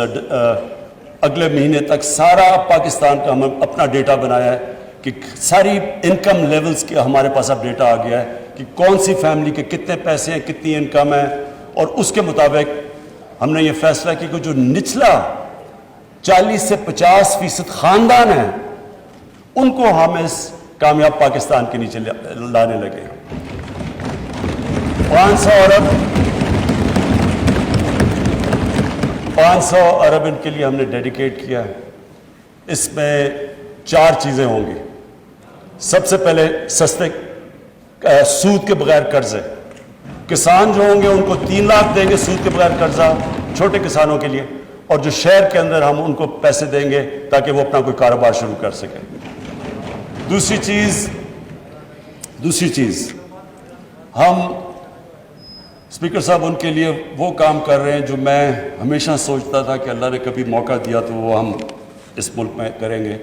اگلے مہینے تک سارا پاکستان کا ہم اپنا ڈیٹا بنایا ہے کہ ساری انکم لیولز کے ہمارے پاس اب ڈیٹا آ گیا ہے کہ کون سی فیملی کے کتنے پیسے ہیں، کتنی انکم ہے، اور اس کے مطابق ہم نے یہ فیصلہ کیا کہ جو نچلا 40 سے 50% خاندان ہیں ان کو ہم اس کامیاب پاکستان کے نیچے لانے لگے۔ 500 ارب ان کے لیے ہم نے ڈیڈیکیٹ کیا ہے۔ اس میں 4 چیزیں ہوں گی۔ سب سے پہلے سستے سود کے بغیر قرضے، کسان جو ہوں گے ان کو 3 لاکھ دیں گے سود کے بغیر قرضہ چھوٹے کسانوں کے لیے، اور جو شہر کے اندر ہم ان کو پیسے دیں گے تاکہ وہ اپنا کوئی کاروبار شروع کر سکیں۔ دوسری چیز ہم اسپیکر صاحب ان کے لیے وہ کام کر رہے ہیں جو میں ہمیشہ سوچتا تھا کہ اللہ نے کبھی موقع دیا تو وہ ہم اس ملک میں کریں گے۔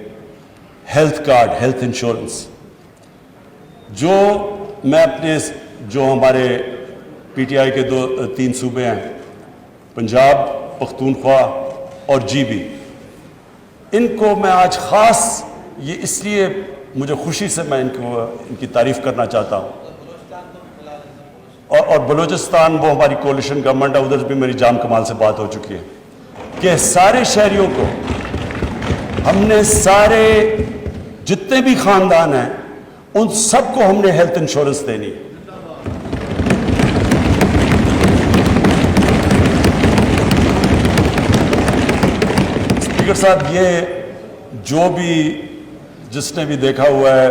ہیلتھ کارڈ، ہیلتھ انشورنس، جو میں اپنے جو ہمارے پی ٹی آئی کے 3 صوبے ہیں، پنجاب، پختونخوا اور جی بی، ان کو میں آج خاص یہ اس لیے مجھے خوشی سے میں ان کی تعریف کرنا چاہتا ہوں، اور بلوچستان وہ ہماری کولیشن گورنمنٹ ہے، ادھر بھی میری جام کمال سے بات ہو چکی ہے کہ سارے شہریوں کو ہم نے، سارے جتنے بھی خاندان ہیں ان سب کو ہم نے ہیلتھ انشورنس دینی ہے۔ اسپیکر صاحب، یہ جو بھی جس نے بھی دیکھا ہوا ہے،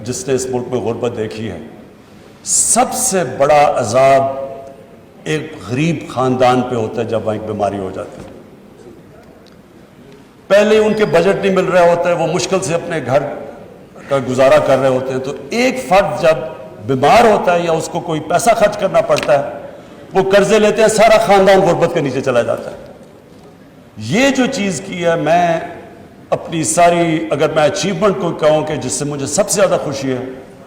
جس نے اس ملک میں غربت دیکھی ہے، سب سے بڑا عذاب ایک غریب خاندان پہ ہوتا ہے جب وہاں ایک بیماری ہو جاتی ہے۔ پہلے ان کے بجٹ نہیں مل رہا ہوتا ہے، وہ مشکل سے اپنے گھر کا گزارا کر رہے ہوتے ہیں، تو ایک فرد جب بیمار ہوتا ہے یا اس کو کوئی پیسہ خرچ کرنا پڑتا ہے، وہ قرضے لیتے ہیں، سارا خاندان غربت کے نیچے چلا جاتا ہے۔ یہ جو چیز کی ہے، میں اپنی ساری، اگر میں اچیومنٹ کو کہوں کہ جس سے مجھے سب سے زیادہ خوشی ہے،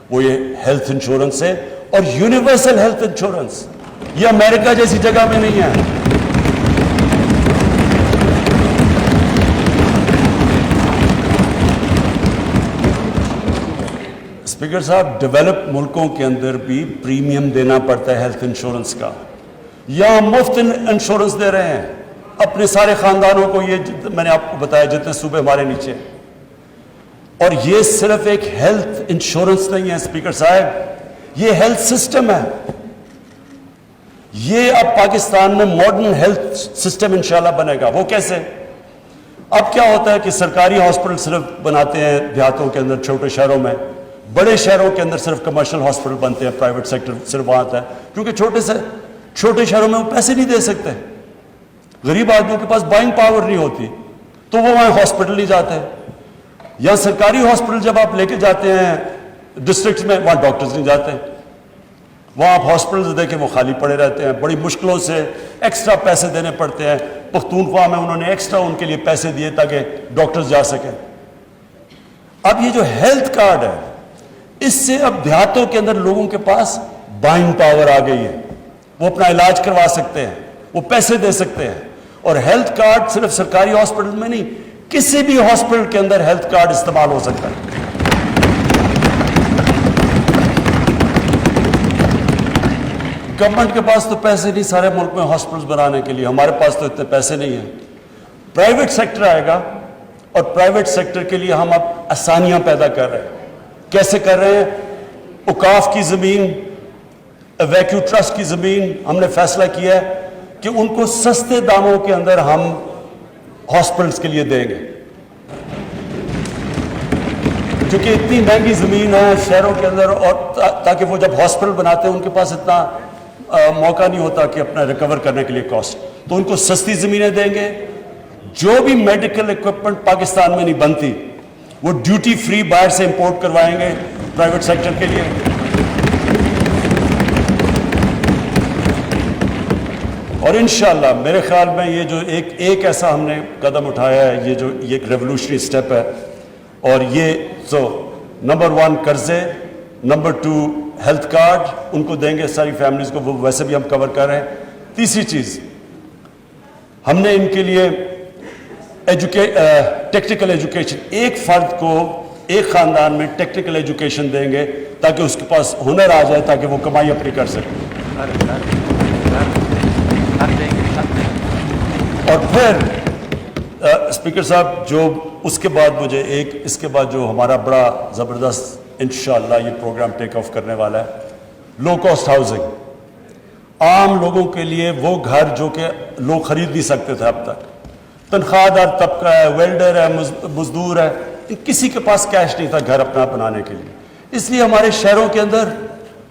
وہ یہ ہیلتھ انشورنس ہے، اور یونیورسل ہیلتھ انشورنس۔ یہ امریکہ جیسی جگہ میں نہیں ہے۔ اسپیکر صاحب، ڈیولپ ملکوں کے اندر بھی پریمیم دینا پڑتا ہے ہیلتھ انشورنس کا، یہاں مفت انشورنس دے رہے ہیں اپنے سارے خاندانوں کو۔ یہ میں نے آپ کو بتایا جتنے صوبے ہمارے نیچے، اور یہ صرف ایک ہیلتھ انشورنس نہیں ہے اسپیکر صاحب، یہ ہیلتھ سسٹم ہے۔ یہ اب پاکستان میں ماڈرن ہیلتھ سسٹم انشاءاللہ بنے گا۔ وہ کیسے؟ اب کیا ہوتا ہے کہ سرکاری ہاسپٹل صرف بناتے ہیں دیہاتوں کے اندر، چھوٹے شہروں میں، بڑے شہروں کے اندر صرف کمرشل ہاسپٹل بنتے ہیں، پرائیویٹ سیکٹر صرف وہاں آتا ہے، کیونکہ چھوٹے شہروں میں وہ پیسے نہیں دے سکتے، غریب آدمیوں کے پاس بائنگ پاور نہیں ہوتی، تو وہ وہاں ہاسپٹل نہیں جاتے۔ یا سرکاری ہاسپٹل جب آپ لے کے جاتے ہیں ڈسٹرکٹس میں، وہاں ڈاکٹرز نہیں جاتے، وہاں آپ ہاسپٹلز دیکھیں وہ خالی پڑے رہتے ہیں، بڑی مشکلوں سے ایکسٹرا پیسے دینے پڑتے ہیں۔ پختونخوا میں انہوں نے ایکسٹرا ان کے لیے پیسے دیے تاکہ ڈاکٹرز جا سکیں۔ اب یہ جو ہیلتھ کارڈ ہے، اس سے اب دیہاتوں کے اندر لوگوں کے پاس بائنگ پاور آ گئی ہے، وہ اپنا علاج کروا سکتے ہیں، وہ پیسے دے سکتے ہیں۔ اور ہیلتھ کارڈ صرف سرکاری ہاسپٹل میں نہیں، کسی بھی ہاسپٹل کے اندر ہیلتھ کارڈ استعمال ہو سکتا ہے۔ گورنمنٹ کے پاس تو پیسے نہیں سارے ملک میں ہاسپٹلز بنانے کے لیے، ہمارے پاس تو اتنے پیسے نہیں ہیں۔ پرائیویٹ سیکٹر آئے گا، اور پرائیویٹ سیکٹر کے لیے ہم اب آسانیاں پیدا کر رہے ہیں۔ کیسے کر رہے ہیں؟ اوقاف کی زمین، ویکیو ٹرسٹ کی زمین ہم نے فیصلہ کیا ہے کہ ان کو سستے داموں کے اندر ہم ہاسپٹلز کے لیے دیں گے۔ کیونکہ اتنی مہنگی زمین ہے شہروں کے اندر، اور تاکہ وہ جب ہاسپٹل بناتے ہیں ان کے پاس اتنا موقع نہیں ہوتا کہ اپنا ریکور کرنے کے لیے کاسٹ، تو ان کو سستی زمینیں دیں گے. جو بھی میڈیکل اکوپمنٹ پاکستان میں نہیں بنتی وہ ڈیوٹی فری باہر سے امپورٹ کروائیں گے پرائیویٹ سیکٹر کے لیے. اور انشاءاللہ میرے خیال میں یہ جو ایک ایسا ہم نے قدم اٹھایا ہے، یہ جو یہ ایک ریولوشنری سٹیپ ہے. اور یہ نمبر 1 قرضے، نمبر 2 ہیلتھ کارڈ ان کو دیں گے ساری فیملیز کو، وہ ویسے بھی ہم کور کر رہے ہیں. تیسری چیز ہم نے ان کے لیے ٹیکنیکل ایجوکیشن، ایک فرد کو ایک خاندان میں ٹیکنیکل ایجوکیشن دیں گے تاکہ اس کے پاس ہنر آ جائے، تاکہ وہ کمائی اپنی کر سکے. اور پھر اسپیکر صاحب جو اس کے بعد مجھے اس کے بعد جو ہمارا بڑا زبردست انشاءاللہ یہ پروگرام ٹیک آف کرنے والا ہے، لو کاسٹ ہاؤسنگ. عام لوگوں کے لیے وہ گھر جو کہ لوگ خرید نہیں سکتے تھے اب تک. تنخواہ دار طبقہ ہے، ویلڈر ہے، مزدور ہے، کسی کے پاس کیش نہیں تھا گھر اپنا بنانے کے لیے. اس لیے ہمارے شہروں کے اندر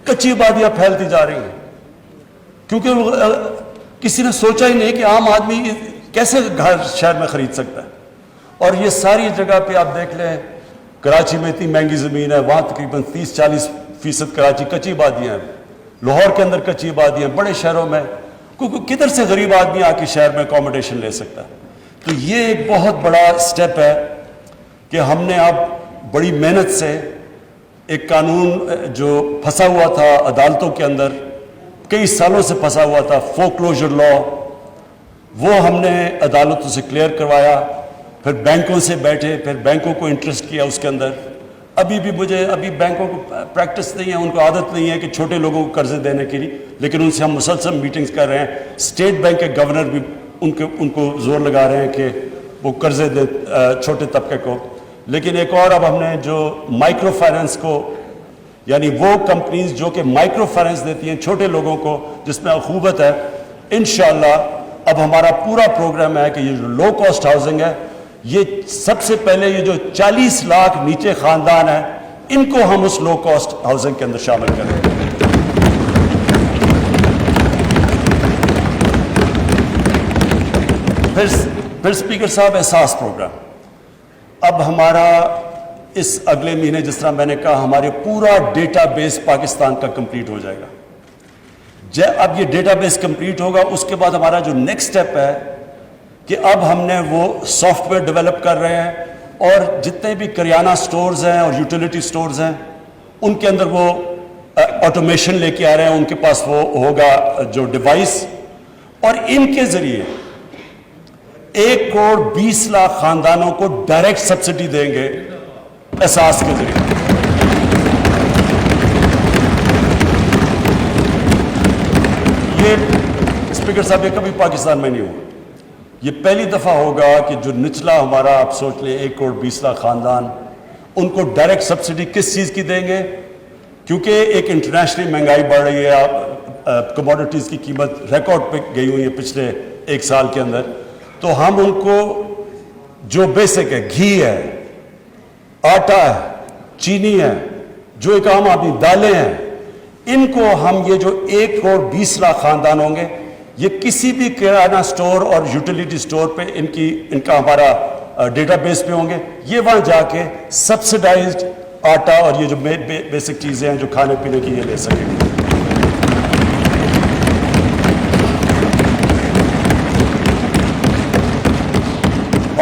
کچی آبادیاں پھیلتی جا رہی ہیں، کیونکہ کسی نے سوچا ہی نہیں کہ عام آدمی کیسے گھر شہر میں خرید سکتا ہے. اور یہ ساری جگہ پہ آپ دیکھ لیں، کراچی میں اتنی مہنگی زمین ہے، وہاں تقریباً 30-40% کراچی کچی آبادیاں ہیں. لاہور کے اندر کچی آبادیاں، بڑے شہروں میں کدھر سے غریب آدمی آ کے شہر میں اکوموڈیشن لے سکتا ہے. تو یہ ایک بہت بڑا سٹیپ ہے کہ ہم نے اب بڑی محنت سے ایک قانون جو پھنسا ہوا تھا عدالتوں کے اندر، کئی سالوں سے پھنسا ہوا تھا، فورکلوزر لا، وہ ہم نے عدالتوں سے کلیئر کروایا. پھر بینکوں سے بیٹھے، پھر بینکوں کو انٹرسٹ کیا اس کے اندر. ابھی بینکوں کو پریکٹس نہیں ہے، ان کو عادت نہیں ہے کہ چھوٹے لوگوں کو قرضے دینے کے لیے، لیکن ان سے ہم مسلسل میٹنگز کر رہے ہیں. اسٹیٹ بینک کے گورنر بھی ان کو زور لگا رہے ہیں کہ وہ قرضے دیں چھوٹے طبقے کو. لیکن ایک اور اب ہم نے جو مائکرو فائننس کو، یعنی وہ کمپنیز جو کہ مائکرو فائننس دیتی ہیں چھوٹے لوگوں کو جس میں اخوبت ہے، انشاءاللہ اب ہمارا پورا پروگرام ہے کہ یہ جو لو کاسٹ ہاؤسنگ ہے، یہ سب سے پہلے یہ جو 40 لاکھ نیچے خاندان ہیں ان کو ہم اس لو کاسٹ ہاؤسنگ کے اندر شامل کریں. پھر اسپیکر صاحب احساس پروگرام اب ہمارا اس اگلے مہینے، جس طرح میں نے کہا، ہمارے پورا ڈیٹا بیس پاکستان کا کمپلیٹ ہو جائے گا. اب یہ ڈیٹا بیس کمپلیٹ ہوگا، اس کے بعد ہمارا جو نیکسٹ سٹیپ ہے کہ اب ہم نے وہ سافٹ ویئر ڈیولپ کر رہے ہیں، اور جتنے بھی کریانہ سٹورز ہیں اور یوٹیلیٹی سٹورز ہیں ان کے اندر وہ آٹومیشن لے کے آ رہے ہیں. ان کے پاس وہ ہوگا جو ڈیوائس، اور ان کے ذریعے 1,20,00,000 خاندانوں کو ڈائریکٹ سبسڈی دیں گے احساس کے ذریعے. یہ اسپیکر صاحب یہ کبھی پاکستان میں نہیں ہوا. یہ پہلی دفعہ ہوگا کہ جو نچلا ہمارا، آپ سوچ لیں 1,20,00,000 خاندان، ان کو ڈائریکٹ سبسڈی کس چیز کی دیں گے؟ کیونکہ ایک انٹرنیشنل مہنگائی بڑھ رہی ہے، کموڈٹیز کی قیمت ریکارڈ پہ گئی ہوئی ہے پچھلے 1 سال کے اندر. تو ہم ان کو جو بیسک ہے، گھی ہے، آٹا ہے، چینی ہے، جو ایک عام آدمی، دالیں ہیں، ان کو ہم یہ جو 1,20,00,000 خاندان ہوں گے، یہ کسی بھی کرانہ سٹور اور یوٹیلیٹی سٹور پہ ان کا ہمارا ڈیٹا بیس پہ ہوں گے. یہ وہاں جا کے سبسڈائزڈ آٹا اور یہ جو بیسک چیزیں ہیں جو کھانے پینے کی، یہ لے سکیں گے.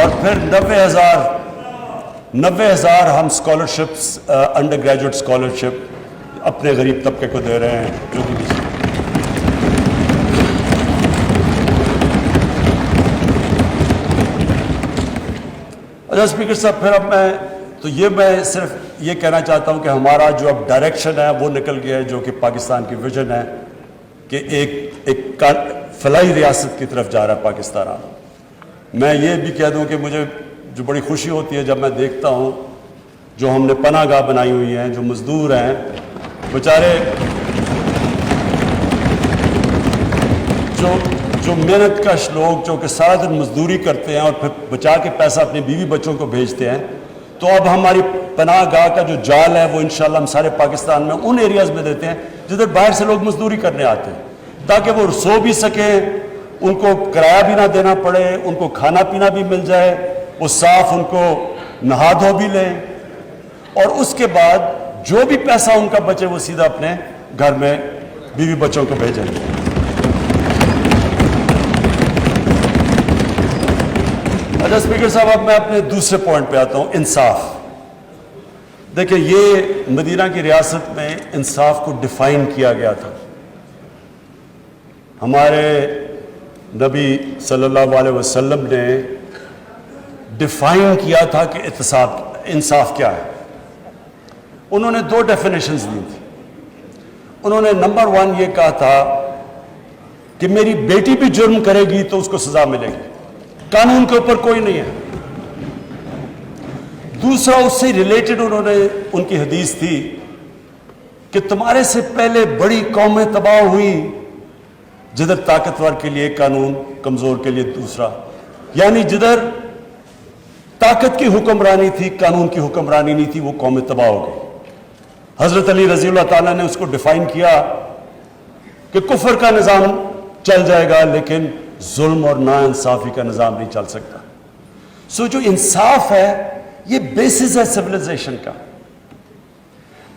اور پھر 90,000 ہم اسکالرشپس، انڈر گریجویٹ اسکالرشپ اپنے غریب طبقے کو دے رہے ہیں جو کہ اچھا اسپیکر صاحب. پھر اب میں صرف یہ کہنا چاہتا ہوں کہ ہمارا جو اب ڈائریکشن ہے وہ نکل گیا ہے، جو کہ پاکستان کی ویژن ہے کہ ایک فلاحی ریاست کی طرف جا رہا ہے پاکستان. میں یہ بھی کہہ دوں کہ مجھے جو بڑی خوشی ہوتی ہے جب میں دیکھتا ہوں جو ہم نے پناہ گاہ بنائی ہوئی ہیں، جو مزدور ہیں بیچارے، جو محنت کش لوگ جو کہ سارا دن مزدوری کرتے ہیں اور پھر بچا کے پیسہ اپنی بیوی بچوں کو بھیجتے ہیں، تو اب ہماری پناہ گاہ کا جو جال ہے وہ انشاءاللہ ہم سارے پاکستان میں ان ایریاز میں دیتے ہیں جدھر باہر سے لوگ مزدوری کرنے آتے ہیں، تاکہ وہ سو بھی سکیں، ان کو کرایہ بھی نہ دینا پڑے، ان کو کھانا پینا بھی مل جائے، وہ صاف ان کو نہا دھو بھی لیں، اور اس کے بعد جو بھی پیسہ ان کا بچے وہ سیدھا اپنے گھر میں بیوی بچوں کو بھیجیں گے۔ اچھا اسپیکر صاحب، اب میں اپنے دوسرے پوائنٹ پہ آتا ہوں، انصاف۔ دیکھیں، یہ مدینہ کی ریاست میں انصاف کو ڈیفائن کیا گیا تھا۔ ہمارے نبی صلی اللہ علیہ وسلم نے ڈیفائن کیا تھا کہ انصاف کیا ہے۔ انہوں نے 2 ڈیفینیشنز دی تھی۔ انہوں نے نمبر 1 یہ کہا تھا کہ میری بیٹی بھی جرم کرے گی تو اس کو سزا ملے گی، قانون کے اوپر کوئی نہیں ہے۔ دوسرا، اس سے ریلیٹڈ انہوں نے ان کی حدیث تھی کہ تمہارے سے پہلے بڑی قومیں تباہ ہوئی، جدھر طاقتور کے لیے قانون، کمزور کے لیے دوسرا، یعنی جدھر طاقت کی حکمرانی تھی، قانون کی حکمرانی نہیں تھی، وہ قومیں تباہ ہو گئی۔ حضرت علی رضی اللہ تعالیٰ نے اس کو ڈیفائن کیا کہ کفر کا نظام چل جائے گا لیکن ظلم اور ناانصافی کا نظام نہیں چل سکتا۔ سو جو انصاف ہے یہ بیسس ہے سویلائزیشن کا،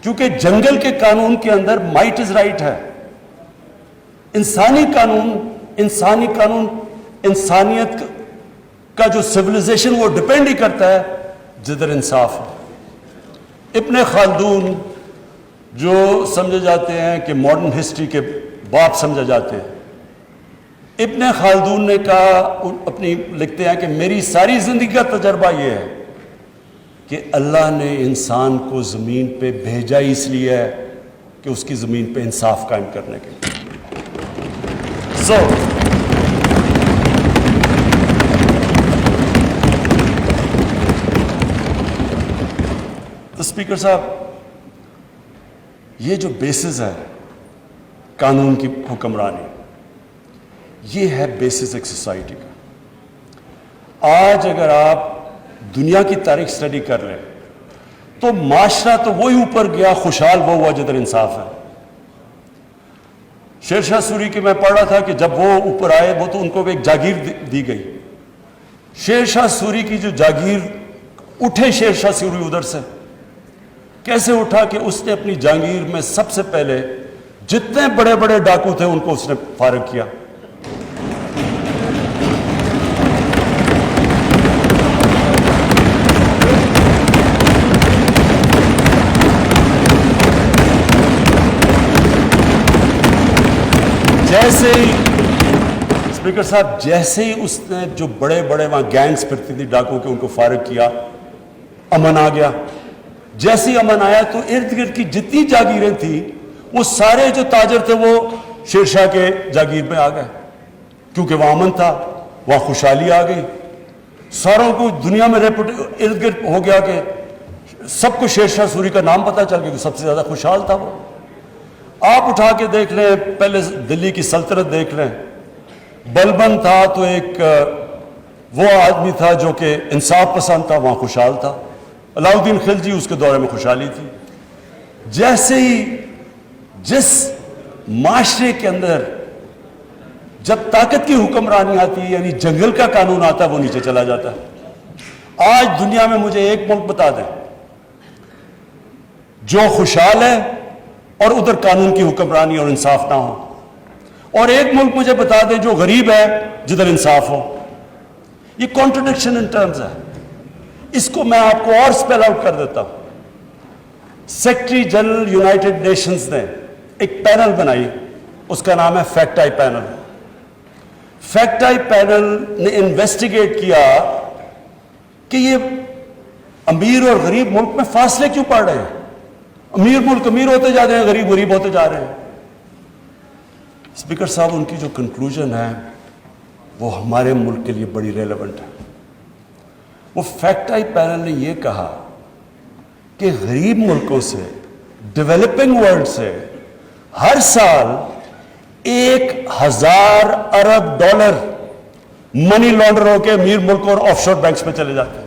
کیونکہ جنگل کے قانون کے اندر مائٹ از رائٹ ہے۔ انسانی قانون انسانیت کا جو سویلائزیشن وہ ڈیپینڈ ہی کرتا ہے جدھر انصاف ہے۔ ابن خلدون جو سمجھے جاتے ہیں کہ ماڈرن ہسٹری کے باپ سمجھے جاتے ہیں، ابن خلدون نے کہا، لکھتے ہیں کہ میری ساری زندگی کا تجربہ یہ ہے کہ اللہ نے انسان کو زمین پہ بھیجا اس لیے ہے کہ اس کی زمین پہ انصاف قائم کرنے کے لیے۔ تو اسپیکر صاحب، یہ جو بیسس ہے قانون کی حکمرانی، یہ ہے بیسس ایک سوسائٹی کا۔ آج اگر آپ دنیا کی تاریخ سٹڈی کر لیں تو معاشرہ تو وہی اوپر گیا، خوشحال وہ ہوا جدھر انصاف ہے۔ شیر شاہ سوری کی میں پڑھ رہا تھا کہ جب وہ اوپر آئے وہ تو ان کو ایک جاگیر دی گئی۔ شیر شاہ سوری کی جو جاگیر، اٹھے شیر شاہ سوری ادھر سے، کیسے اٹھا کہ اس نے اپنی جاگیر میں سب سے پہلے جتنے بڑے بڑے ڈاکو تھے ان کو اس نے فارغ کیا۔ جیسے ہی اسپیکر صاحب، جیسے ہی اس نے جو بڑے بڑے وہاں گینگز پھرتی تھی ڈاکو کے، ان کو فارغ کیا، امن آ گیا۔ جیسے ہی امن آیا تو ارد گرد کی جتنی جاگیریں تھیں وہ سارے جو تاجر تھے وہ شیر شاہ کے جاگیر میں آ گئے، کیونکہ وہاں امن تھا، وہاں خوشحالی آ گئی۔ ساروں کو دنیا میں ارد گرد ہو گیا کہ سب کو شیر شاہ سوری کا نام پتہ چل گیا کہ سب سے زیادہ خوشحال تھا وہ۔ آپ اٹھا کے دیکھ لیں، پہلے دلی کی سلطنت دیکھ لیں، بلبن تھا تو ایک وہ آدمی تھا جو کہ انصاف پسند تھا، وہاں خوشحال تھا۔ علاؤ الدین خلجی، اس کے دورے میں خوشحالی تھی۔ جیسے ہی جس معاشرے کے اندر جب طاقت کی حکمرانی آتی ہے، یعنی جنگل کا قانون آتا ہے، وہ نیچے چلا جاتا ہے۔ آج دنیا میں مجھے ایک ملک بتا دیں جو خوشحال ہے اور ادھر قانون کی حکمرانی اور انصاف نہ ہو، اور ایک ملک مجھے بتا دیں جو غریب ہے جدھر انصاف ہو۔ یہ کانٹرڈکشن ان ٹرمز ہے۔ اس کو میں آپ کو اور سپیل آؤٹ کر دیتا ہوں۔ سیکرٹری جنرل یونائٹڈ نیشنز نے ایک پینل بنائی، اس کا نام ہے fact I panel. Fact I panel نے انویسٹیگیٹ کیا کہ یہ امیر اور غریب ملک میں فاصلے کیوں پڑ رہے ہیں، امیر ملک امیر ہوتے جا رہے ہیں، غریب غریب ہوتے جا رہے ہیں۔ اسپیکر صاحب، ان کی جو کنکلوژن ہے وہ ہمارے ملک کے لیے بڑی ریلیونٹ ہے۔ وہ فیکٹ آئی پینل نے یہ کہا کہ غریب ملکوں سے، ڈیولپنگ ورلڈ سے ہر سال 1000 ارب ڈالر منی لانڈر ہو کے امیر ملکوں اور آف شور بینکس میں چلے جاتے ہیں۔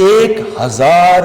1000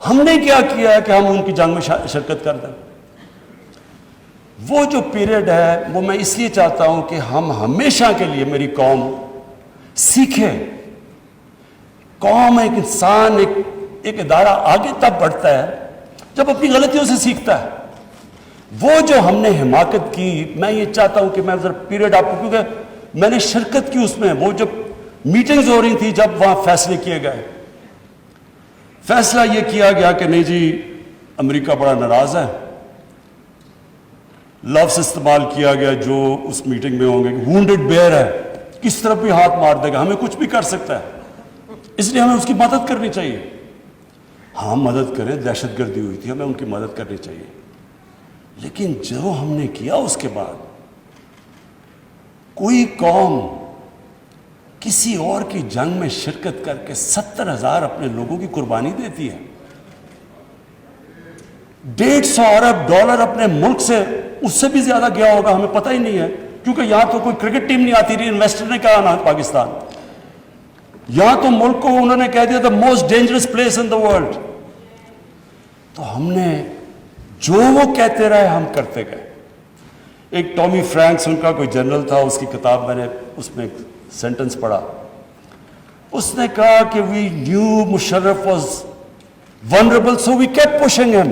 ہم نے کیا کیا ہے کہ ہم ان کی جنگ میں شرکت کر دیں؟ وہ جو پیریڈ ہے وہ میں اس لیے چاہتا ہوں کہ ہم ہمیشہ کے لیے، میری قوم سیکھے. قوم، ایک انسان، ایک ادارہ آگے تب بڑھتا ہے جب اپنی غلطیوں سے سیکھتا ہے. وہ جو ہم نے حماقت کی، میں یہ چاہتا ہوں کہ میں ذرا پیریڈ آپ کو، کیونکہ میں نے شرکت کی اس میں، وہ جب میٹنگز ہو رہی تھی، جب وہاں فیصلے کیے گئے، فیصلہ یہ کیا گیا کہ نہیں جی امریکہ بڑا ناراض ہے. لفظ استعمال کیا گیا جو اس میٹنگ میں ہوں گے کہ وونڈڈ بیئر ہے، کس طرف بھی ہاتھ مار دے گا، ہمیں کچھ بھی کر سکتا ہے، اس لیے ہمیں اس کی مدد کرنی چاہیے. ہاں مدد کریں، دہشت گردی ہوئی تھی، ہمیں ان کی مدد کرنی چاہیے. لیکن جو ہم نے کیا اس کے بعد، کوئی قوم کسی اور کی جنگ میں شرکت کر کے 70,000 اپنے لوگوں کی قربانی دیتی ہے. 150 ارب ڈالر اپنے ملک سے، اس سے بھی زیادہ گیا ہوگا، ہمیں پتہ ہی نہیں ہے، کیونکہ یہاں تو کوئی کرکٹ ٹیم نہیں آتی رہی. انویسٹر نے کہا نا پاکستان، یہاں تو ملک کو انہوں نے کہہ دیا the most dangerous place in the world. تو ہم نے جو وہ کہتے رہے ہم کرتے گئے. ایک ٹامی فرینکس ان کا کوئی جنرل تھا، اس کی کتاب میں نے اس میں ایک سینٹنس پڑھا. اس نے کہا کہ we knew Musharraf was vulnerable so we kept pushing him.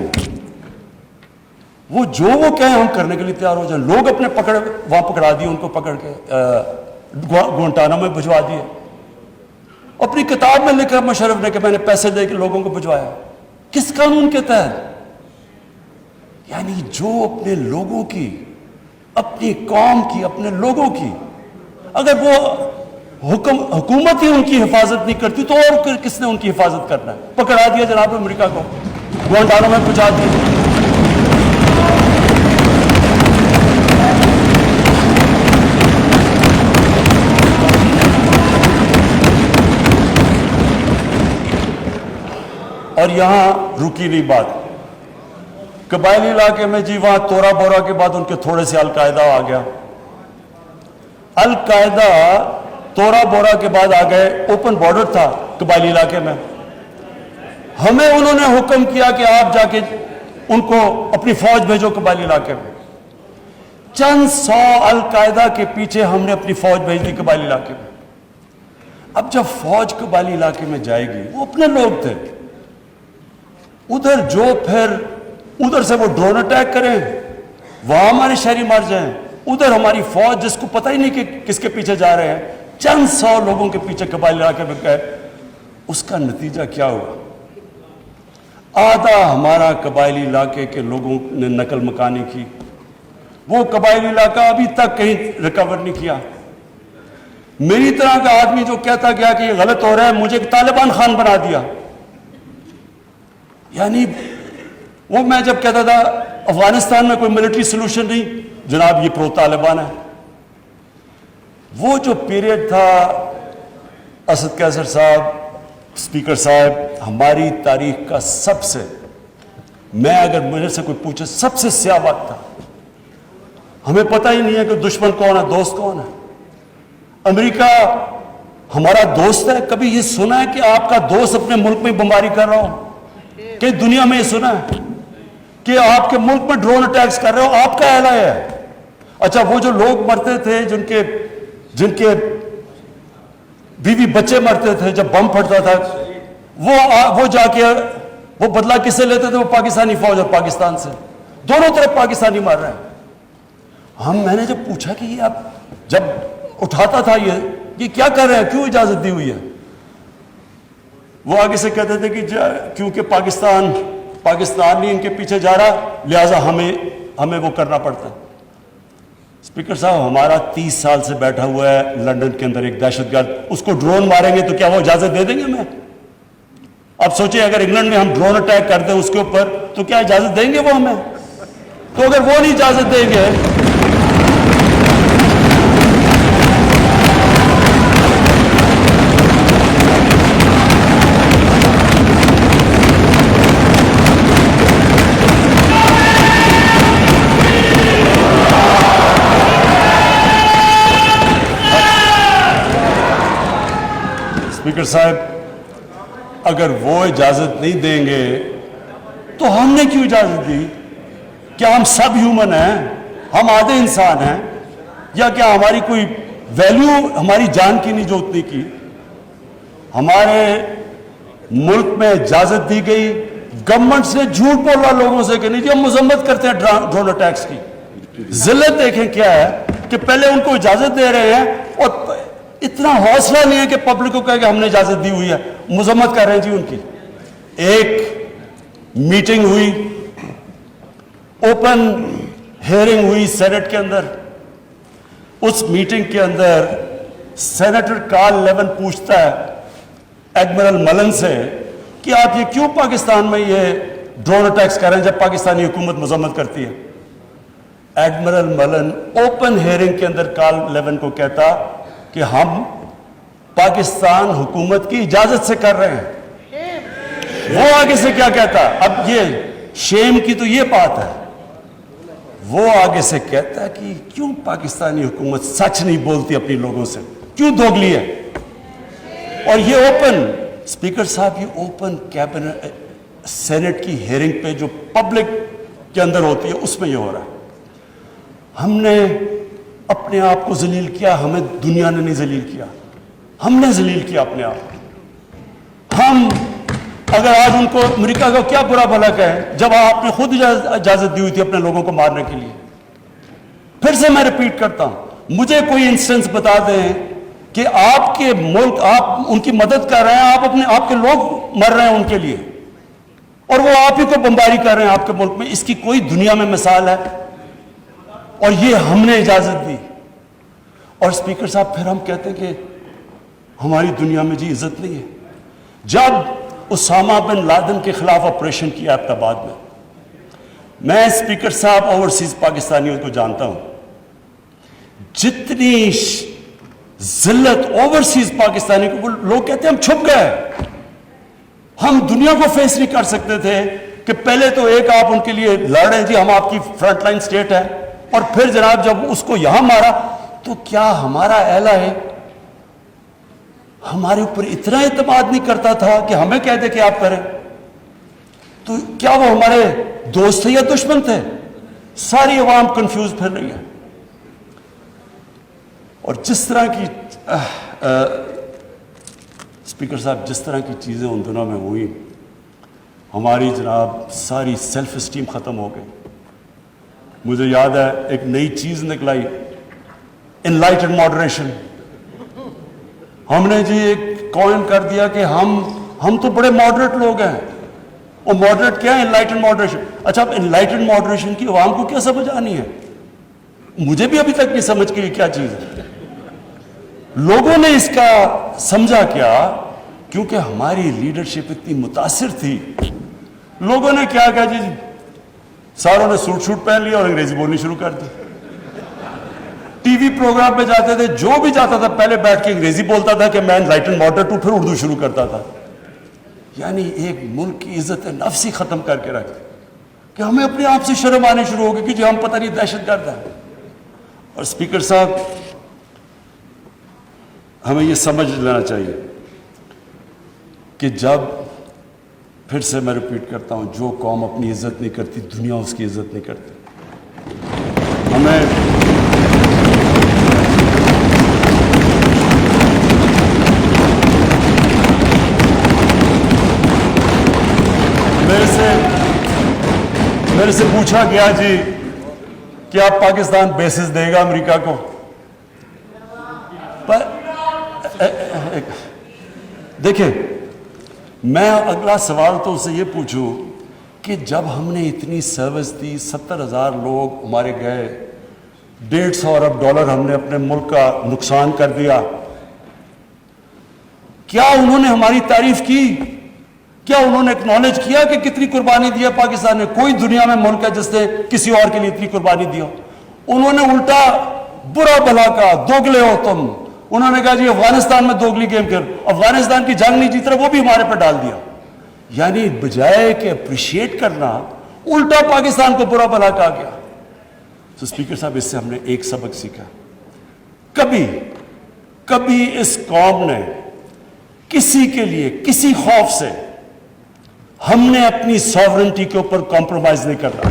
وہ جو وہ کہیں ہم کرنے کے لیے تیار ہو جائیں. لوگ اپنے وہاں پکڑا دیے، ان کو پکڑ کے گوانٹانامو میں بھجوا دیے. اپنی کتاب میں لکھا مشرف نے کہ میں نے پیسے دے کے لوگوں کو بھجوایا. کس قانون کے تحت؟ یعنی جو اپنے لوگوں کی، اپنی قوم کی، اپنے لوگوں کی، اگر وہ حکومت ہی ان کی حفاظت نہیں کرتی تو اور کس نے ان کی حفاظت کرنا ہے؟ پکڑا دیا جناب امریکہ کو، گوانٹانامو میں پہنچا دیا. اور یہاں رکی نہیں بات. قبائلی علاقے میں جی وہاں تورا بورا کے بعد ان کے تھوڑے سے القاعدہ آ گیا. القاعدہ تورا بورا کے بعد آ گئے. اوپن بارڈر تھا قبائلی علاقے میں. ہمیں انہوں نے حکم کیا کہ آپ جا کے ان کو اپنی فوج بھیجو قبائلی علاقے میں. چند 100 القاعدہ کے پیچھے ہم نے اپنی فوج بھیج دی قبائلی علاقے میں. اب جب فوج قبائلی علاقے میں جائے گی، وہ اپنے لوگ تھے ادھر، جو پھر ادھر سے وہ ڈرون اٹیک کریں، وہاں ہمارے شہری مر جائیں، ادھر ہماری فوج جس کو پتہ ہی نہیں کہ کس کے پیچھے جا رہے ہیں، چند 100 لوگوں کے پیچھے قبائلی علاقے میں گئے. اس کا نتیجہ کیا ہوا؟ آدھا ہمارا قبائلی علاقے کے لوگوں نے نقل مکانی کی. وہ قبائلی علاقہ ابھی تک کہیں ریکور نہیں کیا. میری طرح کا آدمی جو کہتا گیا کہ یہ غلط ہو رہا ہے، مجھے ایک طالبان خان بنا دیا. یعنی وہ میں جب کہتا تھا افغانستان میں کوئی ملٹری سلوشن نہیں، جناب یہ پرو طالبان ہے. وہ جو پیریڈ تھا اسد قیصر صاحب، اسپیکر صاحب، ہماری تاریخ کا سب سے، میں اگر میرے سے کوئی پوچھے سب سے سیاہ وقت تھا. ہمیں پتہ ہی نہیں ہے کہ دشمن کون ہے، دوست کون ہے. امریکہ ہمارا دوست ہے. کبھی یہ سنا ہے کہ آپ کا دوست اپنے ملک میں بمباری کر رہا ہو؟ کہ دنیا میں یہ سنا ہے کہ آپ کے ملک میں ڈرون اٹیکس کر رہے ہو؟ آپ کا اہل ہے. اچھا وہ جو لوگ مرتے تھے، جن کے بیوی بچے مرتے تھے جب بم پھٹتا تھا، وہ جا کے وہ بدلہ کس سے لیتے تھے؟ وہ پاکستانی فوج اور پاکستان سے، دونوں طرف پاکستانی مر رہے ہیں. میں نے جب پوچھا کہ یہ آپ جب اٹھاتا تھا یہ کیا کر رہے ہیں، کیوں اجازت دی ہوئی ہے؟ وہ آگے سے کہتے تھے کہ کیونکہ پاکستان نہیں ان کے پیچھے جا رہا، لہٰذا ہمیں وہ کرنا پڑتا ہے. اسپیکر صاحب، ہمارا 30 سال سے بیٹھا ہوا ہے لندن کے اندر ایک دہشت گرد، اس کو ڈرون ماریں گے تو کیا وہ اجازت دے دیں گے ہمیں؟ اب سوچیں اگر انگلینڈ میں ہم ڈرون اٹیک کر دیں اس کے اوپر تو کیا اجازت دیں گے وہ ہمیں؟ تو اگر وہ نہیں اجازت دیں گے، اسپیکر صاحب اگر وہ اجازت نہیں دیں گے تو ہم نے کیوں اجازت دی؟ کیا ہم سب ہیومن ہیں؟ ہم آدھے انسان ہیں؟ یا کیا ہماری کوئی ویلیو ہماری جان کی نہیں جو اتنی کی؟ ہمارے ملک میں اجازت دی گئی، گورنمنٹ سے جھوٹ بولا لوگوں سے کہ نہیں جی ہم مذمت کرتے ہیں ڈرون اٹیکس کی. ذلت دیکھیں کیا ہے کہ پہلے ان کو اجازت دے رہے ہیں اور اتنا حوصلہ نہیں ہے کہ پبلک کو کہے کہ ہم نے اجازت دی ہوئی ہے، مذمت کر رہے ہیں جی ان کی. ایک میٹنگ ہوئی، اوپن ہیئرنگ ہوئی سینٹ کے اندر. اس میٹنگ کے اندر سینیٹر کارل لیون پوچھتا ہے ایڈمرل ملن سے کہ آپ یہ کیوں پاکستان میں یہ ڈرون اٹیکس کر رہے ہیں جب پاکستانی حکومت مذمت کرتی ہے؟ ایڈمرل ملن اوپن ہیئرنگ کے اندر کارل لیون کو کہتا کہ ہم پاکستان حکومت کی اجازت سے کر رہے ہیں. وہ آگے سے کیا کہتا؟ اب یہ شیم کی تو یہ بات ہے، وہ آگے سے کہتا ہے کہ کیوں پاکستانی حکومت سچ نہیں بولتی اپنی لوگوں سے، کیوں دوگلی ہے؟ اور یہ اوپن اسپیکر صاحب، یہ اوپن کیبنٹ سینٹ کی ہیئرنگ پہ جو پبلک کے اندر ہوتی ہے اس میں یہ ہو رہا ہے. ہم نے اپنے آپ کو ذلیل کیا، ہمیں دنیا نے نہیں ذلیل کیا، ہم نے ذلیل کیا اپنے آپ. ہم اگر آج ان کو امریکہ کا کیا برا بھلا کہیں جب آپ نے خود اجازت دی ہوئی تھی اپنے لوگوں کو مارنے کے لیے. پھر سے میں ریپیٹ کرتا ہوں، مجھے کوئی انسٹنس بتا دیں کہ آپ کے ملک آپ ان کی مدد کر رہے ہیں، آپ کے لوگ مر رہے ہیں ان کے لیے اور وہ آپ ہی کو بمباری کر رہے ہیں آپ کے ملک میں. اس کی کوئی دنیا میں مثال ہے؟ اور یہ ہم نے اجازت دی. اور اسپیکر صاحب پھر ہم کہتے ہیں کہ ہماری دنیا میں جی عزت نہیں ہے. جب اسامہ بن لادن کے خلاف آپریشن کیا ایبٹ آباد میں اسپیکر صاحب اوورسیز پاکستانیوں کو جانتا ہوں، جتنی ذلت اوورسیز پاکستانی کو، لوگ کہتے ہیں ہم چھپ گئے، ہم دنیا کو فیس نہیں کر سکتے تھے کہ پہلے تو ایک آپ ان کے لیے لڑ رہے ہیں جی ہم آپ کی فرنٹ لائن سٹیٹ ہے، اور پھر جناب جب اس کو یہاں مارا تو کیا ہمارا اہلا ہے ہمارے اوپر اتنا اعتماد نہیں کرتا تھا کہ ہمیں کہہ دے کہ آپ کریں؟ تو کیا وہ ہمارے دوست تھے یا دشمن تھے؟ ساری عوام کنفیوز پھر رہی ہے. اور جس طرح کی اسپیکر صاحب جس طرح کی چیزیں ان دنوں میں ہوئی، ہماری جناب ساری سیلف اسٹیم ختم ہو گئی. مجھے یاد ہے ایک نئی چیز نکلائی، انلائٹنڈ ماڈریشن. ہم نے جی ایک کوئن کر دیا کہ ہم تو بڑے ماڈریٹ لوگ ہیں. اور ماڈریٹ کیا ہے؟ Enlightened moderation. اچھا اب انلائٹنڈ ماڈریشن کی عوام کو کیا سمجھ آنی ہے؟ مجھے بھی ابھی تک نہیں سمجھ کے یہ کیا چیز ہے. لوگوں نے اس کا سمجھا کیا؟ کیونکہ ہماری لیڈرشپ اتنی متاثر تھی، لوگوں نے کیا کہا جی ساروں نے سوٹ شوٹ پہن لیا اور انگریزی بولنی شروع کر دی. ٹی وی پروگرام پہ جاتے تھے، جو بھی جاتا تھا پہلے بیٹھ کے انگریزی بولتا تھا کہ میں انلائٹنڈ ماڈریٹ ہوں، پھر اردو شروع کرتا تھا. یعنی ایک ملک کی عزت نفس ہی ختم کر کے رکھ کہ ہمیں اپنے آپ سے شرم آنے شروع ہو گئی کہ جی ہم پتہ نہیں دہشت گرد ہیں. اور اسپیکر صاحب ہمیں یہ سمجھ لینا چاہیے کہ جب، پھر سے میں ریپیٹ کرتا ہوں، جو قوم اپنی عزت نہیں کرتی دنیا اس کی عزت نہیں کرتی. ہمیں میرے سے پوچھا گیا جی کہ آپ پاکستان بیسز دے گا امریکہ کو؟ دیکھیں میں اگلا سوال تو اسے یہ پوچھوں کہ جب ہم نے اتنی سروس دی، 70,000 لوگ ہمارے گئے، $150 ارب ہم نے اپنے ملک کا نقصان کر دیا، کیا انہوں نے ہماری تعریف کی؟ کیا انہوں نے اکنالج کیا کہ کتنی قربانی دی ہے پاکستان نے؟ کوئی دنیا میں ملک ہے جس نے کسی اور کے لیے اتنی قربانی دی ہو؟ انہوں نے الٹا برا بھلا کہا، دوگلے ہو تم. انہوں نے کہا جی افغانستان میں دوگلی گیم کر، افغانستان کی جنگ نہیں جیت رہا وہ بھی ہمارے پر ڈال دیا. یعنی بجائے کہ اپریشیٹ کرنا، الٹا پاکستان کو برا بھلا کہا گیا. تو اسپیکر صاحب اس سے ہم نے ایک سبق سیکھا، کبھی اس قوم نے کسی کے لیے کسی خوف سے ہم نے اپنی ساورنٹی کے اوپر کمپرومائز نہیں کرنا.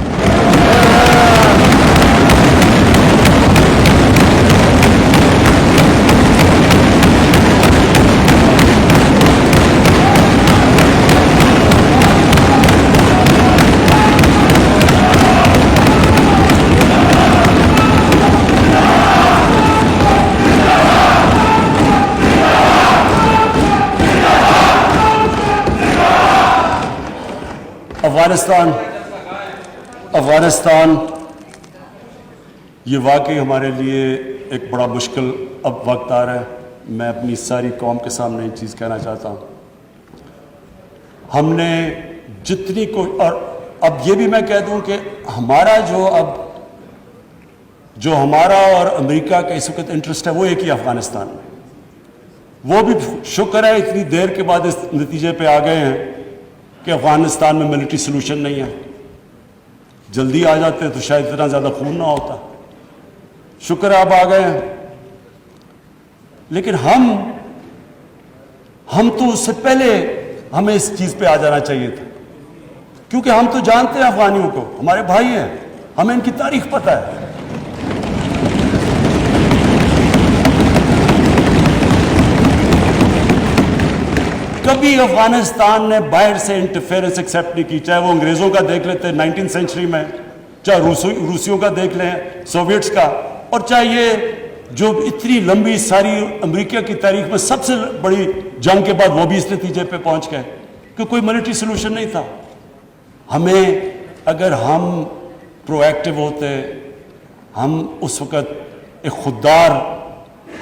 افغانستان یہ واقعی ہمارے لیے ایک بڑا مشکل اب وقت آ رہا ہے. میں اپنی ساری قوم کے سامنے ایک چیز کہنا چاہتا ہوں. ہم نے جتنی اور اب یہ بھی میں کہہ دوں کہ ہمارا جو ہمارا اور امریکہ کا اس وقت انٹرسٹ ہے وہ ایک ہی افغانستان میں. وہ بھی شکر ہے اتنی دیر کے بعد اس نتیجے پہ آ گئے ہیں کہ افغانستان میں ملٹری سلوشن نہیں ہے. جلدی آ جاتے تو شاید اتنا زیادہ خون نہ ہوتا. شکر ہے اب آ گئے ہیں. لیکن ہم تو اس سے پہلے ہمیں اس چیز پہ آ جانا چاہیے تھا, کیونکہ ہم تو جانتے ہیں افغانیوں کو, ہمارے بھائی ہیں, ہمیں ان کی تاریخ پتہ ہے. کبھی افغانستان نے باہر سے انٹرفیئرنس ایکسیپٹ نہیں کی, چاہے وہ انگریزوں کا دیکھ لیتے 19 سینچری میں, چاہے روسیوں کا دیکھ لیں, سوویٹس کا, اور چاہے یہ جو اتنی لمبی ساری امریکہ کی تاریخ میں سب سے بڑی جنگ کے بعد وہ بھی اس نتیجے پہ پہنچ گئے کہ کوئی ملٹری سلوشن نہیں تھا. ہمیں اگر ہم پرو ایکٹیو ہوتے, ہم اس وقت ایک خوددار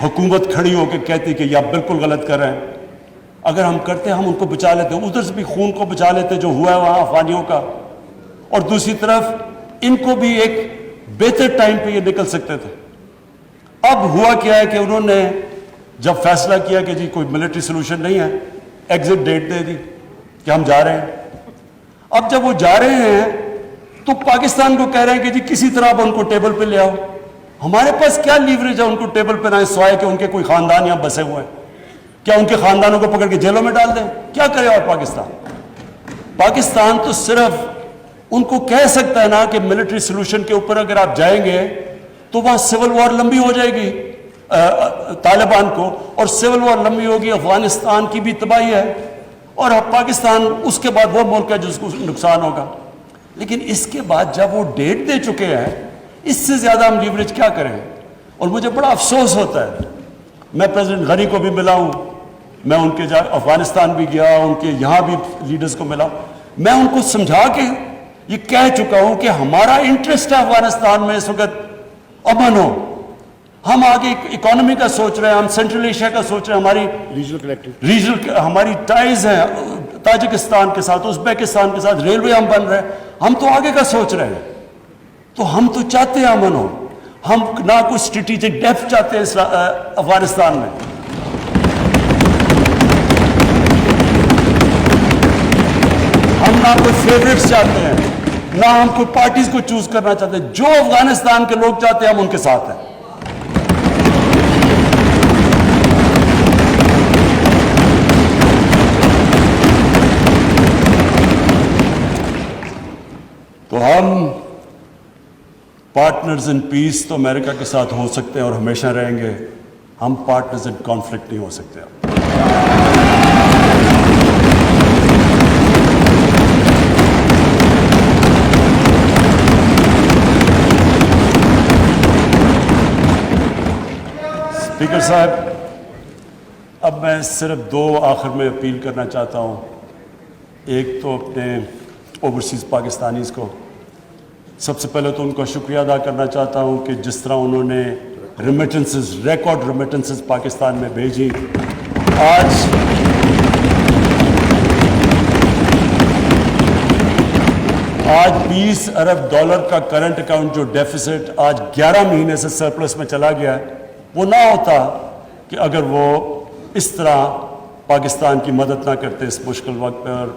حکومت کھڑی ہو کے کہتی کہ یہ آپ بالکل غلط کر رہے ہیں, اگر ہم کرتے ہم ان کو بچا لیتے, ادھر سے بھی خون کو بچا لیتے جو ہوا ہے وہاں افغانیوں کا, اور دوسری طرف ان کو بھی ایک بہتر ٹائم پہ یہ نکل سکتے تھے. اب ہوا کیا ہے کہ انہوں نے جب فیصلہ کیا کہ جی کوئی ملٹری سلوشن نہیں ہے, ایگزٹ ڈیٹ دے دی کہ ہم جا رہے ہیں. اب جب وہ جا رہے ہیں تو پاکستان کو کہہ رہے ہیں کہ جی کسی طرح اب ان کو ٹیبل پہ لے آؤ. ہمارے پاس کیا لیوریج ہے ان کو ٹیبل پہ نہ سوائے کہ ان کے کوئی خاندان یہاں بسے ہوئے ہیں. کیا ان کے خاندانوں کو پکڑ کے جیلوں میں ڈال دیں؟ کیا کرے اور پاکستان تو صرف ان کو کہہ سکتا ہے نا کہ ملٹری سلوشن کے اوپر اگر آپ جائیں گے تو وہاں سول وار لمبی ہو جائے گی طالبان کو, اور سول وار لمبی ہوگی, افغانستان کی بھی تباہی ہے, اور پاکستان اس کے بعد وہ ملک ہے جس کو نقصان ہوگا. لیکن اس کے بعد جب وہ ڈیٹ دے چکے ہیں, اس سے زیادہ ہم لیوریج کیا کریں؟ اور مجھے بڑا افسوس ہوتا ہے. میں پریزیڈنٹ غنی کو بھی ملا ہوں, میں ان کے افغانستان بھی گیا, ان کے یہاں بھی لیڈرز کو ملا. میں ان کو سمجھا کے یہ کہہ چکا ہوں کہ ہمارا انٹرسٹ ہے افغانستان میں اس وقت امن ہو. ہم آگے اکانومی کا سوچ رہے ہیں, ہم سینٹرل ایشیا کا سوچ رہے ہیں, ہماری ریجنل ہماری ٹائز ہیں تاجکستان کے ساتھ, ازبیکستان کے ساتھ, ریلوے ہم بن رہے ہیں, ہم تو آگے کا سوچ رہے ہیں. تو ہم تو چاہتے ہیں امن ہو. ہم نہ کوئی اسٹریٹجک ڈیپتھ چاہتے ہیں افغانستان میں. ہم نہ کوئی فیوریٹس چاہتے ہیں, نہ ہم کوئی پارٹیز کو چوز کرنا چاہتے ہیں. جو افغانستان کے لوگ چاہتے ہیں ہم ان کے ساتھ ہیں. تو ہم پارٹنرز ان پیس تو امریکہ کے ساتھ ہو سکتے ہیں اور ہمیشہ رہیں گے, ہم پارٹنرز ان کانفلکٹ نہیں ہو سکتے. اسپیکر صاحب, اب میں صرف دو آخر میں اپیل کرنا چاہتا ہوں. ایک تو اپنے اوورسیز پاکستانیز کو, سب سے پہلے تو ان کا شکریہ ادا کرنا چاہتا ہوں کہ جس طرح انہوں نے ریمیٹنسز, ریکارڈ ریمیٹنسز پاکستان میں بھیجی. آج $20 ارب کا کرنٹ اکاؤنٹ جو ڈیفیسٹ آج 11 مہینے سے سرپلس میں چلا گیا ہے, وہ نہ ہوتا کہ اگر وہ اس طرح پاکستان کی مدد نہ کرتے اس مشکل وقت پہ, اور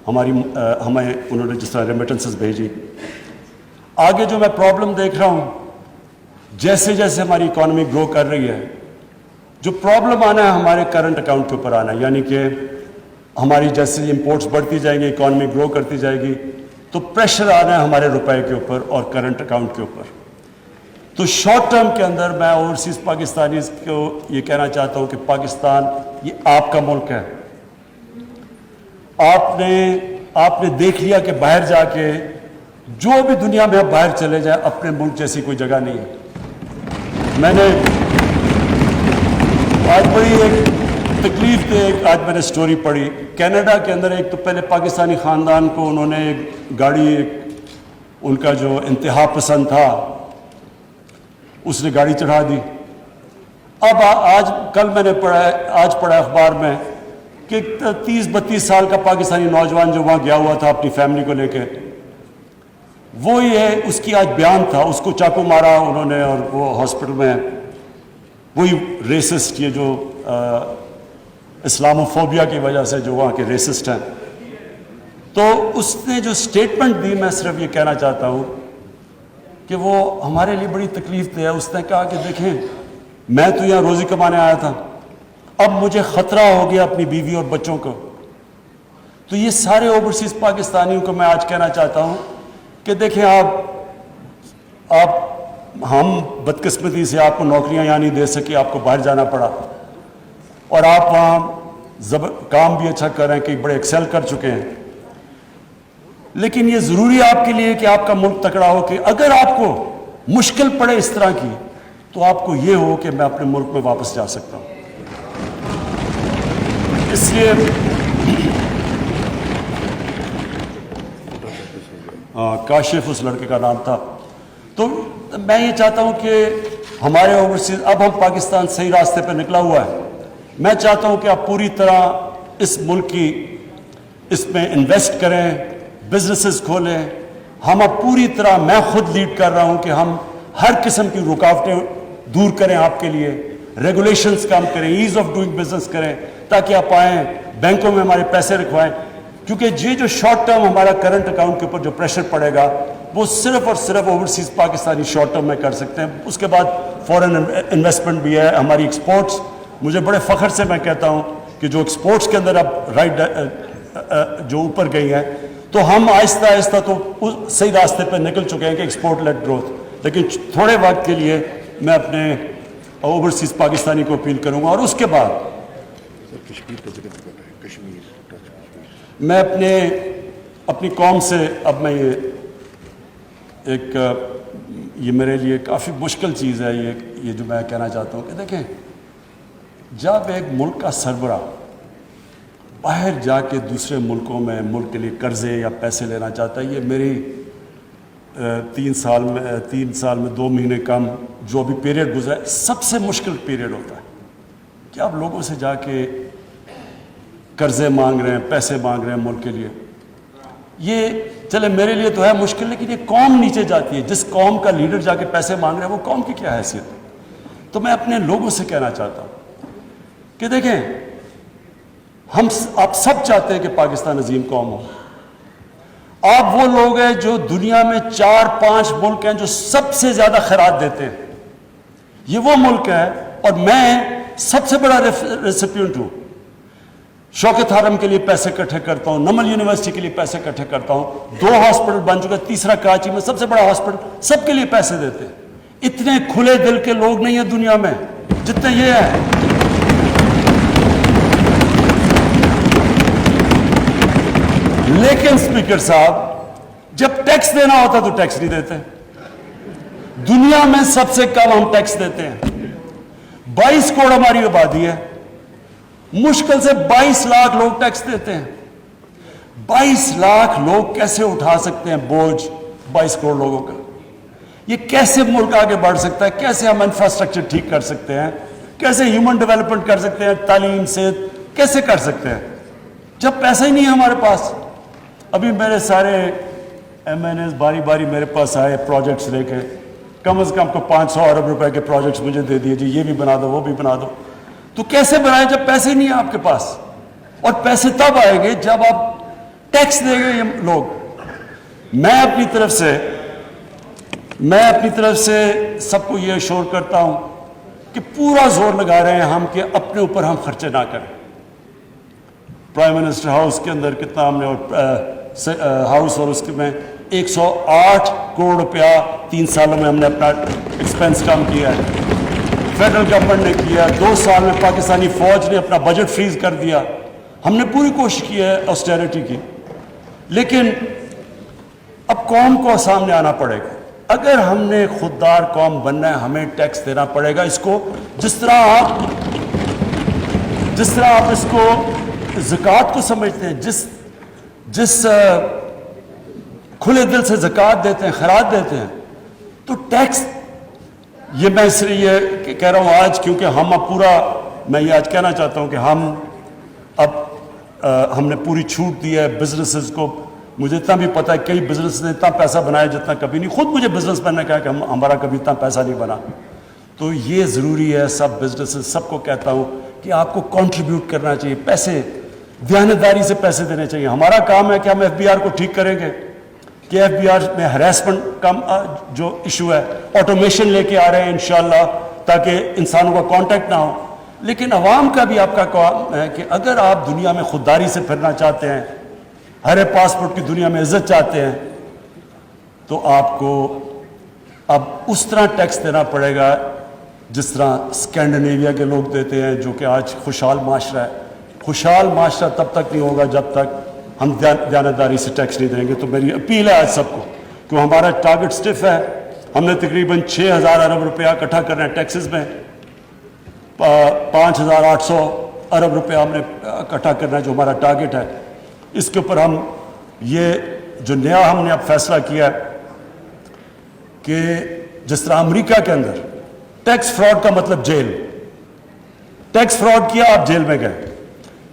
ہمیں انہوں نے جس طرح ریمیٹنسز بھیجی. آگے جو میں پرابلم دیکھ رہا ہوں, جیسے جیسے ہماری اکانومی گرو کر رہی ہے, جو پرابلم آنا ہے ہمارے کرنٹ اکاؤنٹ کے اوپر آنا ہے. یعنی کہ ہماری جیسے امپورٹس بڑھتی جائیں گی، اکانومی گرو کرتی جائے گی، تو پریشر آنا ہے ہمارے روپے کے اوپر اور کرنٹ اکاؤنٹ کے اوپر. تو شارٹ ٹرم کے اندر میں اوورسیز پاکستانیز کو یہ کہنا چاہتا ہوں کہ پاکستان یہ آپ کا ملک ہے. آپ نے دیکھ لیا کہ باہر جا کے جو بھی دنیا میں آپ باہر چلے جائیں، اپنے ملک جیسی کوئی جگہ نہیں ہے. میں نے آج بڑی ایک تکلیف دے آج میں نے سٹوری پڑھی. کینیڈا کے اندر ایک تو پہلے پاکستانی خاندان کو انہوں نے ایک گاڑی، ان کا جو انتہا پسند تھا اس نے گاڑی چڑھا دی. اب کل میں نے آج پڑھا اخبار میں کہ 30-32 سال کا پاکستانی نوجوان جو وہاں گیا ہوا تھا اپنی فیملی کو لے کے، وہ یہ اس کی آج بیان تھا، اس کو چاقو مارا انہوں نے اور وہ ہاسپٹل میں. وہی ریسسٹ، یہ جو اسلاموفوبیا کی وجہ سے جو وہاں کے ریسسٹ ہیں. تو اس نے جو سٹیٹمنٹ دی، میں صرف یہ کہنا چاہتا ہوں کہ وہ ہمارے لیے بڑی تکلیف دہ ہے. اس نے کہا کہ دیکھیں، میں تو یہاں روزی کمانے آیا تھا، اب مجھے خطرہ ہو گیا اپنی بیوی اور بچوں کو. تو یہ سارے اوورسیز پاکستانیوں کو میں آج کہنا چاہتا ہوں کہ دیکھیں، ہم بدقسمتی سے آپ کو نوکریاں یہاں نہیں دے سکے، آپ کو باہر جانا پڑا، اور آپ وہاں کام بھی اچھا کر رہے ہیں، کہ بڑے ایکسل کر چکے ہیں. لیکن یہ ضروری ہے آپ کے لیے کہ آپ کا ملک تکڑا ہو، کہ اگر آپ کو مشکل پڑے اس طرح کی، تو آپ کو یہ ہو کہ میں اپنے ملک میں واپس جا سکتا ہوں. اس لیے کاشف اس لڑکے کا نام تھا. تو میں یہ چاہتا ہوں کہ ہمارے اوورسیز، اب ہم پاکستان صحیح راستے پہ نکلا ہوا ہے. میں چاہتا ہوں کہ آپ پوری طرح اس ملک کی اس میں انویسٹ کریں، بزنسز کھولیں. ہم اب پوری طرح، میں خود لیڈ کر رہا ہوں کہ ہم ہر قسم کی رکاوٹیں دور کریں آپ کے لیے، ریگولیشنز کم کریں، ایز آف ڈوئنگ بزنس کریں، تاکہ آپ آئیں بینکوں میں ہمارے پیسے رکھوائیں. کیونکہ یہ جو شارٹ ٹرم ہمارا کرنٹ اکاؤنٹ کے اوپر جو پریشر پڑے گا، وہ صرف اور صرف اوورسیز پاکستانی شارٹ ٹرم میں کر سکتے ہیں. اس کے بعد فورن انویسٹمنٹ بھی ہے، ہماری ایکسپورٹس. مجھے بڑے فخر سے میں کہتا ہوں کہ جو ایکسپورٹس کے اندر اب جو اوپر گئی ہیں، تو ہم آہستہ آہستہ تو صحیح راستے پہ نکل چکے ہیں کہ ایکسپورٹ لیڈ گروتھ. لیکن تھوڑے وقت کے لیے میں اپنے اوورسیز پاکستانی کو اپیل کروں گا. اور اس کے بعد میں اپنی قوم سے، اب میں یہ میرے لیے کافی مشکل چیز ہے یہ جو میں کہنا چاہتا ہوں کہ دیکھیں، جب ایک ملک کا سربراہ باہر جا کے دوسرے ملکوں میں ملک کے لیے قرضے یا پیسے لینا چاہتا ہے، یہ میری 3 سال میں 2 مہینے کم جو بھی پیریڈ گزرا ہے، سب سے مشکل پیریڈ ہوتا ہے کہ آپ لوگوں سے جا کے قرضے مانگ رہے ہیں، پیسے مانگ رہے ہیں ملک کے لیے. یہ چلے میرے لیے تو ہے مشکل، لیکن یہ قوم نیچے جاتی ہے. جس قوم کا لیڈر جا کے پیسے مانگ رہے ہیں، وہ قوم کی کیا حیثیت ہے؟ تو میں اپنے لوگوں سے کہنا چاہتا ہوں کہ دیکھیں، آپ سب چاہتے ہیں کہ پاکستان عظیم قوم ہو. آپ وہ لوگ ہیں جو دنیا میں 4-5 ملک ہیں جو سب سے زیادہ خیرات دیتے ہیں. یہ وہ ملک ہے، اور میں سب سے بڑا ریسیپینٹ ہوں. شوکت حرم کے لیے پیسے اکٹھے کرتا ہوں، نمل یونیورسٹی کے لیے پیسے اکٹھے کرتا ہوں. 2 ہاسپٹل بن چکے، تیسرا کراچی میں سب سے بڑا ہاسپٹل، سب کے لیے پیسے دیتے ہیں. اتنے کھلے دل کے لوگ نہیں ہیں دنیا میں جتنے یہ ہیں. لیکن اسپیکر صاحب، جب ٹیکس دینا ہوتا تو ٹیکس نہیں دیتے. دنیا میں سب سے کم ہم ٹیکس دیتے ہیں. 22 کروڑ ہماری آبادی ہے، مشکل سے 22 لاکھ لوگ ٹیکس دیتے ہیں. 22 لاکھ لوگ کیسے اٹھا سکتے ہیں بوجھ 22 کروڑ لوگوں کا؟ یہ کیسے ملک آگے بڑھ سکتا ہے؟ کیسے ہم انفراسٹرکچر ٹھیک کر سکتے ہیں؟ کیسے ہیومن ڈیولپمنٹ کر سکتے ہیں؟ تعلیم سے کیسے کر سکتے ہیں جب پیسہ ہی نہیں ہے ہمارے پاس؟ ابھی میرے سارے ایم این ایز باری باری میرے پاس آئے پروجیکٹس لے کے، کم از کم کو 500 ارب روپے کے پروجیکٹس مجھے دے دیے، جی یہ بھی بنا دو، وہ بھی بنا دو. تو کیسے بنائیں جب پیسے نہیں ہیں آپ کے پاس؟ اور پیسے تب آئیں گے جب آپ ٹیکس دیں گے یہ لوگ. میں اپنی طرف سے سب کو یہ اشور کرتا ہوں کہ پورا زور لگا رہے ہیں ہم کہ اپنے اوپر ہم خرچے نہ کریں. پرائم منسٹر ہاؤس کے اندر کتنا ہم نے اور ہاؤس اور اس کے میں 108 کروڑ روپیہ 3 سالوں میں ہم نے اپنا ایکسپینس کم کیا ہے. فیڈرل گورنمنٹ نے کیا 2 سال میں پاکستانی فوج نے اپنا بجٹ فریز کر دیا. ہم نے پوری کوشش کی ہے آسٹیرٹی کی, لیکن اب قوم کو سامنے آنا پڑے گا. اگر ہم نے خوددار قوم بننا ہے ہمیں ٹیکس دینا پڑے گا. اس کو جس طرح آپ اس کو زکوٰۃ کو سمجھتے ہیں, جس کھلے دل سے زکوٰۃ دیتے ہیں, خیرات دیتے ہیں, تو ٹیکس یہ میں اس لیے یہ کہہ رہا ہوں آج کیونکہ ہم اب پورا میں یہ آج کہنا چاہتا ہوں کہ ہم نے پوری چھوٹ دی ہے بزنسز کو. مجھے اتنا بھی پتہ ہے کئی بزنس نے اتنا پیسہ بنایا جتنا کبھی نہیں. خود مجھے بزنس مین نے کہا کہ ہمارا کبھی اتنا پیسہ نہیں بنا. تو یہ ضروری ہے سب بزنسز سب کو کہتا ہوں کہ آپ کو کنٹریبیوٹ کرنا چاہیے, پیسے دیانتداری سے پیسے دینے چاہیے. ہمارا کام ہے کہ ہم FBR کو ٹھیک کریں گے کہ FBR میں ہراسمنٹ کا جو ایشو ہے آٹومیشن لے کے آ رہے ہیں انشاءاللہ تاکہ انسانوں کا کانٹیکٹ نہ ہو. لیکن عوام کا بھی آپ کا کام ہے کہ اگر آپ دنیا میں خودداری سے پھرنا چاہتے ہیں, ہر پاسپورٹ کی دنیا میں عزت چاہتے ہیں, تو آپ کو اب اس طرح ٹیکس دینا پڑے گا جس طرح اسکینڈینیویا کے لوگ دیتے ہیں, جو کہ آج خوشحال معاشرہ ہے. خوشحال معاشرہ تب تک نہیں ہوگا جب تک ہم دیانتداری سے ٹیکس نہیں دیں گے. تو میری اپیل ہے آج سب کو کہ ہمارا ٹارگٹ سٹف ہے. ہم نے تقریباً 6,000 ارب روپیہ اکٹھا کرنا ہے ٹیکسز میں, 5,800 ارب روپیہ ہم نے اکٹھا کرنا ہے جو ہمارا ٹارگٹ ہے. اس کے اوپر ہم یہ جو نیا ہم نے اب فیصلہ کیا ہے کہ جس طرح امریکہ کے اندر ٹیکس فراڈ کا مطلب جیل, ٹیکس فراڈ کیا آپ جیل میں گئے.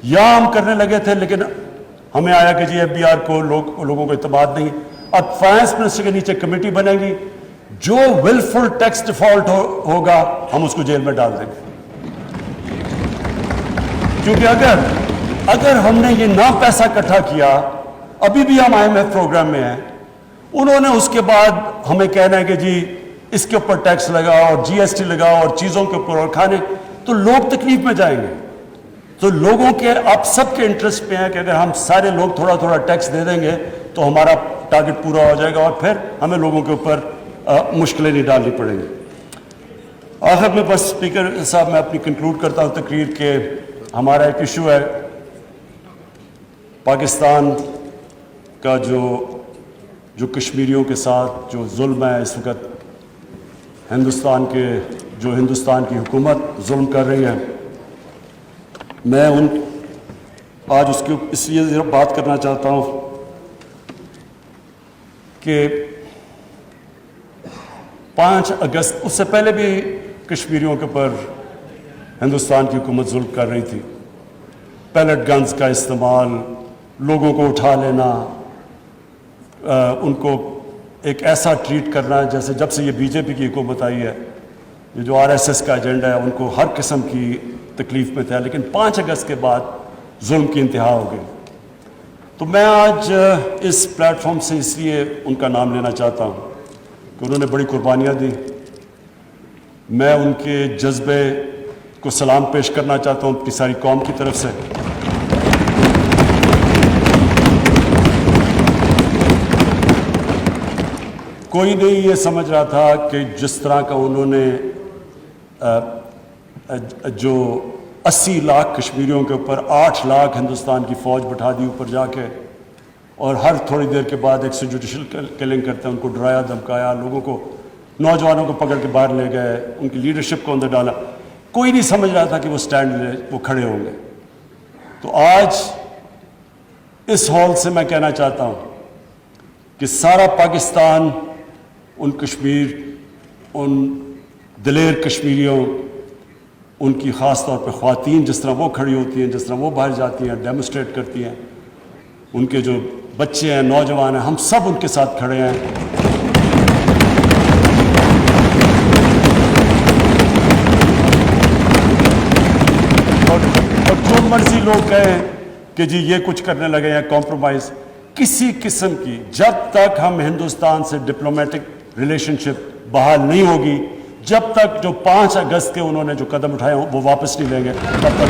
یہاں ہم کرنے لگے تھے لیکن ہمیں آیا کہ جی FBR کو لوگوں کو اعتماد نہیں. اب فائنانس منسٹر کے نیچے کمیٹی بنے گی, جو ولفل ٹیکس ڈیفالٹ ہوگا ہم اس کو جیل میں ڈال دیں گے. کیونکہ اگر ہم نے یہ نہ پیسہ اکٹھا کیا, ابھی بھی ہم IMF پروگرام میں ہیں, انہوں نے اس کے بعد ہمیں کہنا ہے کہ جی اس کے اوپر ٹیکس لگاؤ اور GST لگاؤ اور چیزوں کے اوپر اور کھانے, تو لوگ تکلیف میں جائیں گے. تو لوگوں کے آپ سب کے انٹرسٹ پہ ہیں کہ اگر ہم سارے لوگ تھوڑا تھوڑا ٹیکس دے دیں گے تو ہمارا ٹارگٹ پورا ہو جائے گا اور پھر ہمیں لوگوں کے اوپر مشکلیں نہیں ڈالنی پڑیں گی. آخر میں بس اسپیکر صاحب میں اپنی کنکلوڈ کرتا ہوں تقریر کہ ہمارا ایک ایشو ہے پاکستان کا جو کشمیریوں کے ساتھ جو ظلم ہے اس وقت ہندوستان کی حکومت ظلم کر رہی ہے. میں آج اس لیے بات کرنا چاہتا ہوں کہ 5 اگست اس سے پہلے بھی کشمیریوں کے اوپر ہندوستان کی حکومت ظلم کر رہی تھی. پیلٹ گنز کا استعمال, لوگوں کو اٹھا لینا, ان کو ایک ایسا ٹریٹ کرنا جیسے جب سے یہ BJP کی حکومت آئی ہے, یہ جو RSS کا ایجنڈا ہے ان کو ہر قسم کی تکلیف میں تھا. لیکن 5 اگست کے بعد ظلم کی انتہا ہو گئی. تو میں آج اس پلیٹ فارم سے اس لیے ان کا نام لینا چاہتا ہوں کہ انہوں نے بڑی قربانیاں دی. میں ان کے جذبے کو سلام پیش کرنا چاہتا ہوں اپنی ساری قوم کی طرف سے. کوئی نہیں یہ سمجھ رہا تھا کہ جس طرح کا انہوں نے جو 80 لاکھ کشمیریوں کے اوپر 8 لاکھ ہندوستان کی فوج بٹھا دی اوپر جا کے, اور ہر تھوڑی دیر کے بعد ایک جوڈیشل کلنگ کرتے ہیں, ان کو ڈرایا دھمکایا, لوگوں کو نوجوانوں کو پکڑ کے باہر لے گئے, ان کی لیڈرشپ کو اندر ڈالا. کوئی نہیں سمجھ رہا تھا کہ وہ کھڑے ہوں گے. تو آج اس ہال سے میں کہنا چاہتا ہوں کہ سارا پاکستان ان دلیر کشمیریوں, ان کی خاص طور پہ خواتین جس طرح وہ کھڑی ہوتی ہیں, جس طرح وہ باہر جاتی ہیں, ڈیمونسٹریٹ کرتی ہیں, ان کے جو بچے ہیں, نوجوان ہیں, ہم سب ان کے ساتھ کھڑے ہیں. اور جو مرضی لوگ کہیں کہ جی یہ کچھ کرنے لگے ہیں کمپرومائز, کسی قسم کی جب تک ہم ہندوستان سے ڈپلومیٹک ریلیشن شپ بحال نہیں ہوگی, جب تک جو 5 اگست کے انہوں نے جو قدم اٹھائے ہوں وہ واپس نہیں لیں گے, تب تک.